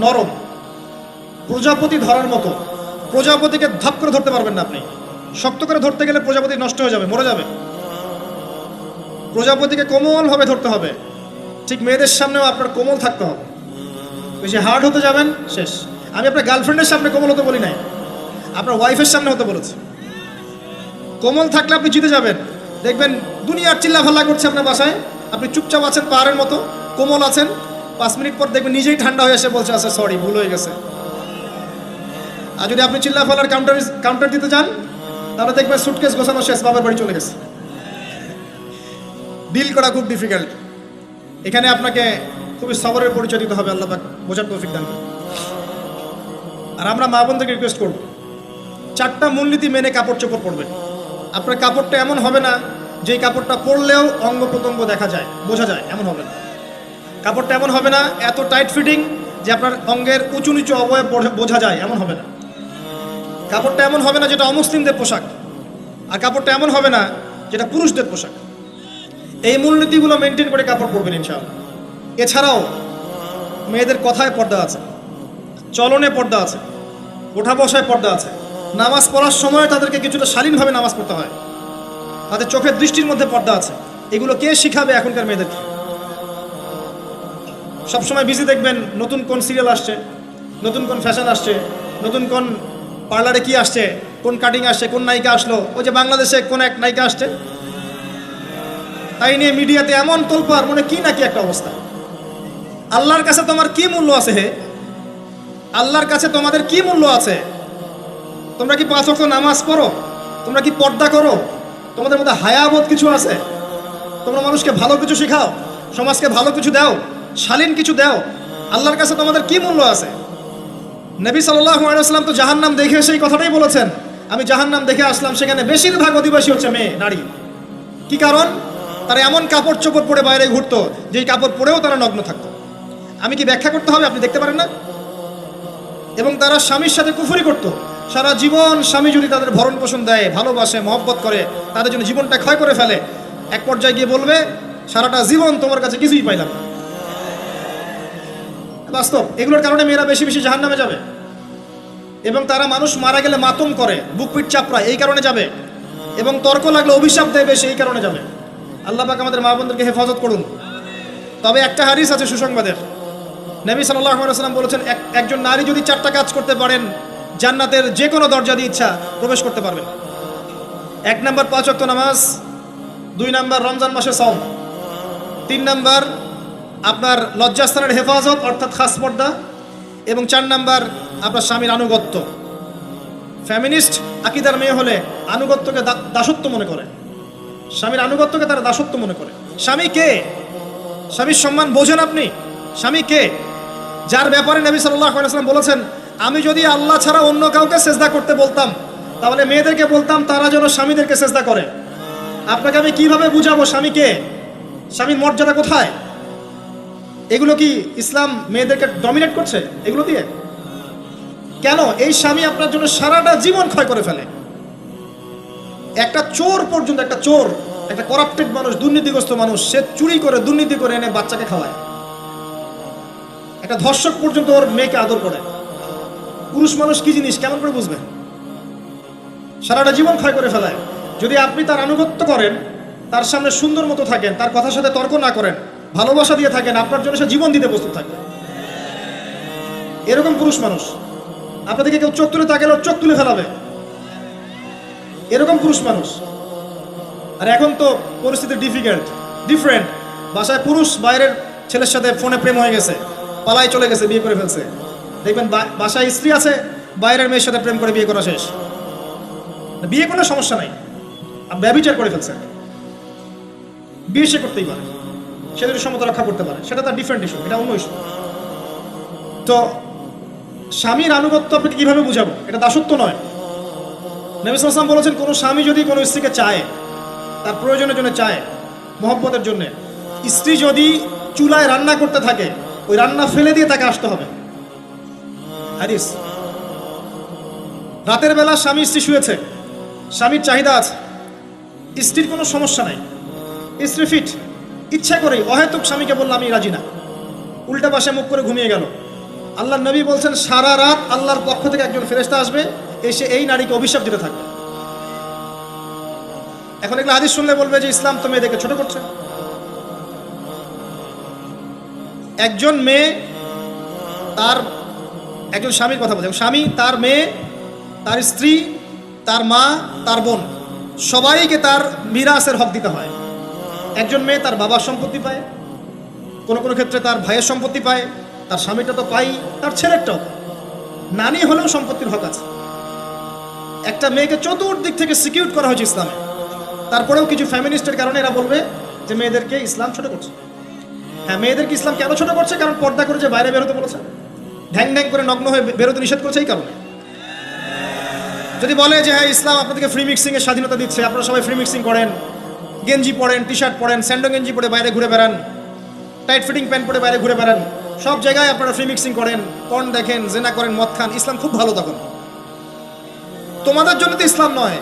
নরম, প্রজাপতি ধরার মতো। প্রজাপতিকে ধাপ করে ধরতে পারবেন না আপনি, শক্ত করে ধরতে গেলে প্রজাপতি নষ্ট হয়ে যাবে, মরে যাবে। প্রজাপতিকে কোমলভাবে ধরতে হবে, ঠিক মেয়েদের সামনেও আপনার কোমল থাকতে হবে। বেশি হার্ড হতে যাবেন, শেষ। আমি আপনার গার্লফ্রেন্ডের সামনে কোমল হতে বলি নাই, আপনার ওয়াইফের সামনে হতে বলেছি। কোমল থাকলে আপনি জিতে যাবেন। দেখবেন দুনিয়ার চিল্লাফাল্লা করছে আপনার বাসায়, আপনি চুপচাপ আছেন পাহাড়ের মতো, কোমল আছেন। 5 মিনিট পর দেখবেন নিজেই ঠান্ডা হয়ে এসে বলছে আচ্ছা সরি, ভুল হয়ে গেছে। আর যদি আপনি চিল্লাফাল্লার কাউন্টার দিতে যান, তাহলে দেখবেন সুটকেস গোছানো শেষ, বাবার বাড়ি চলে গেছে। ডিল করা খুব ডিফিকাল্ট। এখানে আপনাকে খুবই সবরের পরিচয় দিতে হবে। আল্লাহ পাক বোঝার তৌফিক দান করুন। আর আমরা মা বোনদেরকে রিকোয়েস্ট করব, 4টা মূলনীতি মেনে কাপড় চোপড় পরবেন। আপনার কাপড়টা এমন হবে না যেই কাপড়টা পরলেও অঙ্গ প্রত্যঙ্গ দেখা যায়, বোঝা যায়, এমন হবে না। কাপড়টা এমন হবে না এত টাইট ফিটিং যে আপনার অঙ্গের উঁচু নিচু অবয়ব বোঝা যায়, এমন হবে না। কাপড়টা এমন হবে না যেটা অমুসলিমদের পোশাক, আর কাপড়টা এমন হবে না যেটা পুরুষদের পোশাক। এই মূলনীতিগুলো মেনটেন করে কাপড় পরবেন ইনশাআল্লাহ। এছাড়াও মেয়েদের কথায় পর্দা আছে, চলনে পর্দা আছে, ওঠা বসায় পর্দা আছে। নামাজ পড়ার সময় তাদেরকে কিছুটা শালীনভাবে নামাজ পড়তে হয়, তাদের চোখের দৃষ্টির মধ্যে পর্দা আছে। এগুলো কে শিখাবে এখনকার মেয়েদেরকে? সবসময় বিজি দেখবেন, নতুন কোন সিরিয়াল আসছে, নতুন কোন ফ্যাশন আসছে, নতুন কোন পার্লারে কি আসছে, কোন কাটিং আসছে, কোন নায়িকা আসলো। ওই যে বাংলাদেশে কোন এক নায়িকা আসছে, তাই নিয়ে মিডিয়াতে এমন তোলপাড়, মনে কি নাকি একটা অবস্থা। আল্লাহর কাছে তোমার কি মূল্য আছে হে? আল্লাহর কাছে তোমাদের কি মূল্য আছে? তোমরা কি 5 ওয়াক্ত নামাজ পড়ো? তোমরা কি পর্দা করো? তোমাদের মধ্যে হায়াবোধ কিছু আছে? তোমরা মানুষকে ভালো কিছু শেখাও, সমাজকে ভালো কিছু দাও, শালীন কিছু দাও। আল্লাহর কাছে তোমাদের কি মূল্য আছে? নবী সাল্লাল্লাহু আলাইহি ওয়াসাল্লাম তো জাহান্নাম দেখে সেই কথাটাই বলেছেন, আমি জাহান্নাম দেখে আসলাম, সেখানে বেশিরভাগ অধিবাসী হচ্ছে মেয়ে, নারী। কি কারণ? তারা এমন কাপড় চোপড় পরে বাইরে ঘুরতো যেই কাপড় পরেও তারা নগ্ন থাকতো। আমি কি ব্যাখ্যা করতে হবে? আপনি দেখতে পারেন না? এবং তারা স্বামীর সাথে কুফরি করত। সারা জীবন স্বামী যদি তাদের ভরণ পোষণ দেয়, ভালোবাসে, মহব্বত করে, তাদের জন্য জীবনটা ক্ষয় করে ফেলে, এক পর্যায়ে গিয়ে বলবে সারাটা জীবন তোমার কাছে কিছুই পাইলাম না। বাস্তব। এগুলোর কারণে মেয়েরা বেশি বেশি জাহান্নামে যাবে, এবং তারা মানুষ মারা গেলে মাতম করে, বুক পিঠ চাপড়ায়, এই কারণে যাবে, এবং তর্ক লাগলে অভিশাপ দেয় বেশি, এই কারণে যাবে। আল্লাহ পাক আমাদের মা বোনদেরকে হেফাজত করুন। তবে একটা হাদিস আছে সুসংবাদের। নবী সাল্লাল্লাহু আলাইহি ওয়াসাল্লাম বলেছেন, একজন নারী যদি 4টা কাজ করতে পারেন, জান্নাতের যে কোনো দরজা দিয়ে ইচ্ছা প্রবেশ করতে পারবেন। 1 নাম্বার 5 ওয়াক্ত নামাজ, 2 নাম্বার রমজান মাসে সওম, 3 নাম্বার আপনার লজ্জাস্থানের হেফাজত অর্থাৎ খাস পর্দা, এবং 4 নাম্বার আপনার স্বামীর আনুগত্য। ফ্যামিনিস্ট আকীদার মেয়ে হলে আনুগত্যকে দাসত্ব মনে করে, স্বামীর আনুগত্যকে তারা দাসত্ব মনে করে। স্বামী কে? স্বামীর সম্মান বোঝেন আপনি? স্বামী কে? যার ব্যাপারে নবী সাল্লাল্লাহু আলাইহি ওয়াসাল্লাম বলেছেন, আমি যদি আল্লাহ ছাড়া অন্য কাউকে সেজদা করতে বলতাম, তাহলে মেয়েদেরকে বলতাম তারা যেন স্বামীদেরকে সেজদা করে। আপনাকে আমি কিভাবে বুঝাবো স্বামী কে, স্বামীর মর্যাদা কোথায়? এগুলো কি ইসলাম মেয়েদেরকে ডমিনেট করছে এগুলো দিয়ে? কেন? এই স্বামী আপনার জন্য সারাটা জীবন ক্ষয় করে ফেলে। একটা চোর পর্যন্ত, একটা চোর, একটা করাপ্টেড মানুষ, দুর্নীতিগ্রস্ত মানুষ, সে চুরি করে, দুর্নীতি করে এনে বাচ্চাকে খাওয়ায়। একটা ধর্ষক পর্যন্ত ওর মেয়েকে আদর করে। পুরুষ মানুষ কি জিনিস কেমন করে বুঝবেন? সারাটা জীবন ক্ষয় করে ফেলায়। যদি আপনি তার আনুগত্য করেন, তার সামনে সুন্দর মতো থাকেন, তার কথার সাথে তর্ক না করেন, ভালোবাসা দিয়ে থাকেন, আপনার জন্য সে জীবন দিতে প্রস্তুত থাকবে। এরকম পুরুষ মানুষ। আপনাদেরকে কেউ চোখ তুলে তাকালে চোখ তুলে ফেলাবে, এরকম পুরুষ মানুষ। আর এখন তো পরিস্থিতি ডিফারেন্ট। বাসায় পুরুষ বাইরের ছেলের সাথে ফোনে প্রেম হয়ে গেছে, পালাই চলে গেছে, বিয়ে করে ফেলছে। দেখবেন বাসায় স্ত্রী আছে, বাইরের মেয়ের সাথে প্রেম করে বিয়ে করা শেষ। বিয়ে কোনো সমস্যা নাই, ব্যভিচার করে ফেলছে। বিয়ে সে করতেই পারে, সে যদি সমতা রক্ষা করতে পারে, সেটা তার ডিফারেন্ট ইস্যু, এটা অন্য ইস্যু। তো স্বামীর আনুগত্য আপনাকে কিভাবে বুঝাবো? এটা দাসত্ব নয়। নবী সাল্লাল্লাহু আলাইহি ওয়াসাল্লাম বলেছেন, কোনো স্বামী যদি কোনো স্ত্রীকে চায়, তার প্রয়োজনের জন্য চায়, মহব্বতের জন্য। স্ত্রী যদি চুলায় রান্না করতে থাকে, ওই রান্না ফেলে দিয়ে তাকে আসতে হবে। হাদিস। রাতের বেলা স্বামী স্ত্রী শুয়েছে, স্বামীর চাহিদা আছে, স্ত্রীর কোনো সমস্যা নাই, স্ত্রী ফিট, ইচ্ছা করেই অহেতুক স্বামীকে বলল আমি রাজি না, উল্টা পাশে মুখ করে ঘুমিয়ে গেল। আল্লাহর নবী বলছেন সারা রাত আল্লাহর পক্ষ থেকে একজন ফেরেশতা আসবে, এসে এই নারীকে অভিশাপ দিতে থাকবে। এখন এগুলো হাদিস শুনলে বলবে যে ইসলাম তো মেয়েদেরকে ছোট করছে। একজন মেয়ে তার একজন স্বামীর কথা বলছে, স্বামী, তার মেয়ে, তার স্ত্রী, তার মা, তার বোন, সবাইকে তার মিরাসের হক দিতে হয়। একজন মেয়ে তার বাবার সম্পত্তি পায়, কোনো কোনো ক্ষেত্রে তার ভাইয়ের সম্পত্তি পায়, তার স্বামীটা তো পাই, তার ছেলেরটাও, নানি হলেও সম্পত্তির হক আছে। একটা মেয়েকে চতুর্দিক থেকে সিকিউর করা হয়েছে ইসলামে। তারপরেও কিছু ফ্যামিনিস্টের কারণে এরা বলবে যে মেয়েদেরকে ইসলাম ছোট করছে। হ্যাঁ, মেয়েদেরকে ইসলাম কেন ছোট করছে? কারণ পর্দা করে যে বাইরে বেরোতে বলেছে, ঢ্যাং ঢ্যাং করে নগ্ন হয়ে বেরোতে নিষেধ করছে, এই কারণে। যদি বলে যে হ্যাঁ ইসলাম আপনাদেরকে ফ্রি মিক্সিং এর স্বাধীনতা দিচ্ছে, আপনারা সবাই ফ্রি মিক্সিং করেন, গেঞ্জি পরেন, টি শার্ট পরেন, স্যান্ডো গেঞ্জি পরে বাইরে ঘুরে বেড়ান, টাইট ফিটিং প্যান্ট পরে বাইরে ঘুরে বেড়ান, সব জায়গায় আপনারা ফ্রি মিক্সিং করেন, পর্ন দেখেন, জেনা করেন, মদ খান, ইসলাম খুব ভালো। তখন তোমাদের জন্য তো ইসলাম নয়,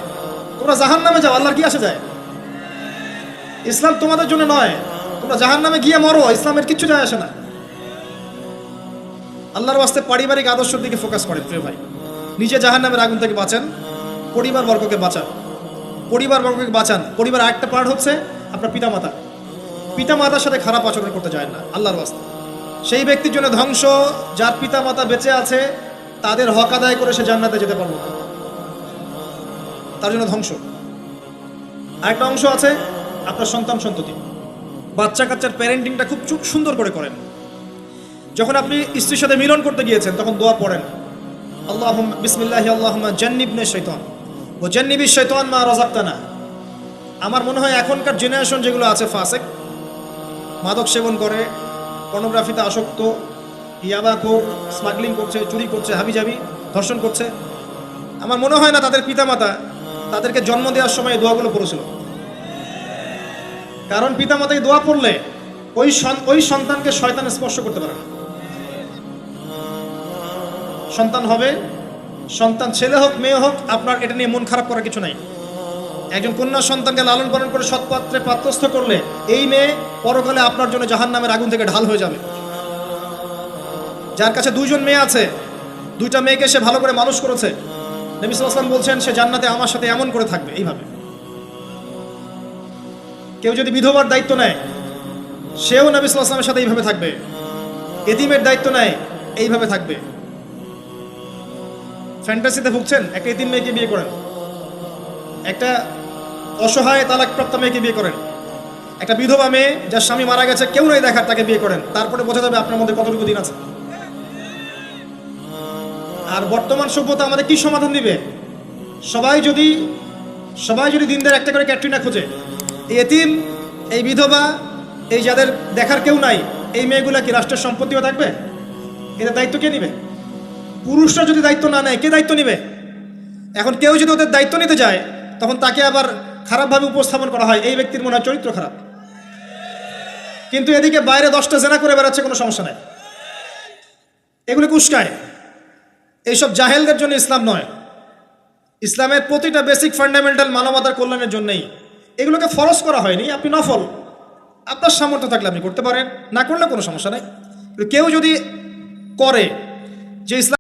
তোমরা জাহান্নামে যাও, আল্লাহর কি আসে যায়? ইসলাম তোমাদের জন্য নয়, তোমরা জাহান্নামে গিয়ে মরো, ইসলামের কিচ্ছু যায় আসে না। আল্লাহর ওয়াস্তে পারিবারিক আদর্শের দিকে ফোকাস করেন প্রিয় ভাই। নিজে জাহান্নামের আগুন থেকে বাঁচান, পরিবার বর্গকে বাঁচান, পরিবার বর্গকে বাঁচান। পরিবার আরেকটা পার্ট হচ্ছে আপনার পিতামাতা। পিতামাতার সাথে খারাপ আচরণ করতে যায় না আল্লাহর ওয়াস্তে। সেই ব্যক্তির জন্য ধ্বংস যার পিতামাতা বেঁচে আছে, তাদের হক আদায় করে সে জান্নাতে যেতে পারবে না, তার জন্য ধ্বংস। আরেকটা অংশ আছে আপনার সন্তান সন্ততি। বাচ্চা কাচ্চার প্যারেন্টিংটা খুব সুন্দর করে করেন। যখন আপনি স্ত্রীর সাথে মিলন করতে গিয়েছেন তখন দোয়া পড়েন, আল্লাহুম্মা বিসমিল্লাহি আল্লাহুম্মা জান্নিবনা শাইতান ওয়া জান্নিবিশ শাইতান মা রাযাকতানা। আমার মনে হয় এখনকার জেনারেশন যেগুলো আছে ফাসেক, মাদক সেবন করে, পর্নোগ্রাফিতে আসক্ত, ইয়াবাখোর, স্মাগলিং করছে, চুরি করছে, হাবিজাবি, ধর্ষণ করছে, আমার মনে হয় না তাদের পিতামাতা তাদেরকে জন্ম দেওয়ার সময় এই দোয়াগুলো পড়েছিল। কারণ পিতামাতা এই দোয়া পড়লে ওই সন্তানকে শয়তান স্পর্শ করতে পারে না। সন্তান হবে, সন্তান ছেলে হোক মেয়ে হোক, আপনার এটা নিয়ে মন খারাপ করার কিছু নাই। একজন কন্যা সন্তানকে লালন পালন করে সৎপাত্রে পাত্রস্থ করলে এই মেয়ে পরকালে আপনার জন্য জাহান্নামের আগুন থেকে ঢাল হয়ে যাবে। যার কাছে দুইজন মেয়ে আছে, দুইটা মেয়েকে সে ভালো করে মানুষ করেছে, নবী সাল্লাল্লাহু আলাইহি ওয়াসাল্লাম বলছেন সে জান্নাতে আমার সাথে এমন করে থাকবে, এইভাবে। কেউ যদি বিধবার দায়িত্ব নেয়, সেও নবী সাল্লাল্লাহু আলাইহি ওয়াসাল্লামের সাথে এইভাবে থাকবে। এতিমের দায়িত্ব নেয়, এইভাবে থাকবে। ফ্যান্টাসিতে ভুগছেন, একটা এতিম মেয়েকে বিয়ে করেন, একটা অসহায় তালাকপ্রাপ্ত মেয়েকে বিয়ে করেন, একটা বিধবা মেয়ে যার স্বামী মারা গেছে, কেউ নেই দেখার, তাকে বিয়ে করেন, তারপরে বোঝা যাবে আপনার মধ্যে কতটুকু দিন আছে। আর বর্তমান সভ্যতা আমাদের কি সমাধান দিবে? সবাই যদি দিনদের একটা করে ক্যাটরিনা খোঁজে, এই এতিম, এই বিধবা, এই যাদের দেখার কেউ নাই, এই মেয়েগুলা কি রাষ্ট্রের সম্পত্তিও থাকবে? এদের দায়িত্ব কে নিবে? পুরুষরা যদি দায়িত্ব না নেয়, কে দায়িত্ব নিবে? এখন কেউ যদি ওদের দায়িত্ব নিতে যায়, তখন তাকে আবার খারাপভাবে উপস্থাপন করা হয়, এই ব্যক্তির মনে হয় চরিত্র খারাপ। কিন্তু এদিকে বাইরে 10টা জেনা করে বেড়াচ্ছে, কোনো সমস্যা নাই, এগুলোকে উস্কায়। এইসব জাহেলদের জন্য ইসলাম নয়। ইসলামের প্রতিটা বেসিক ফান্ডামেন্টাল মানবতার কল্যাণের জন্যই। এগুলোকে ফরজ করা হয়নি, আপনি নফল, আপনার সামর্থ্য থাকলে আপনি করতে পারেন, না করলে কোনো সমস্যা নাই। কেউ যদি করে যে ইসলাম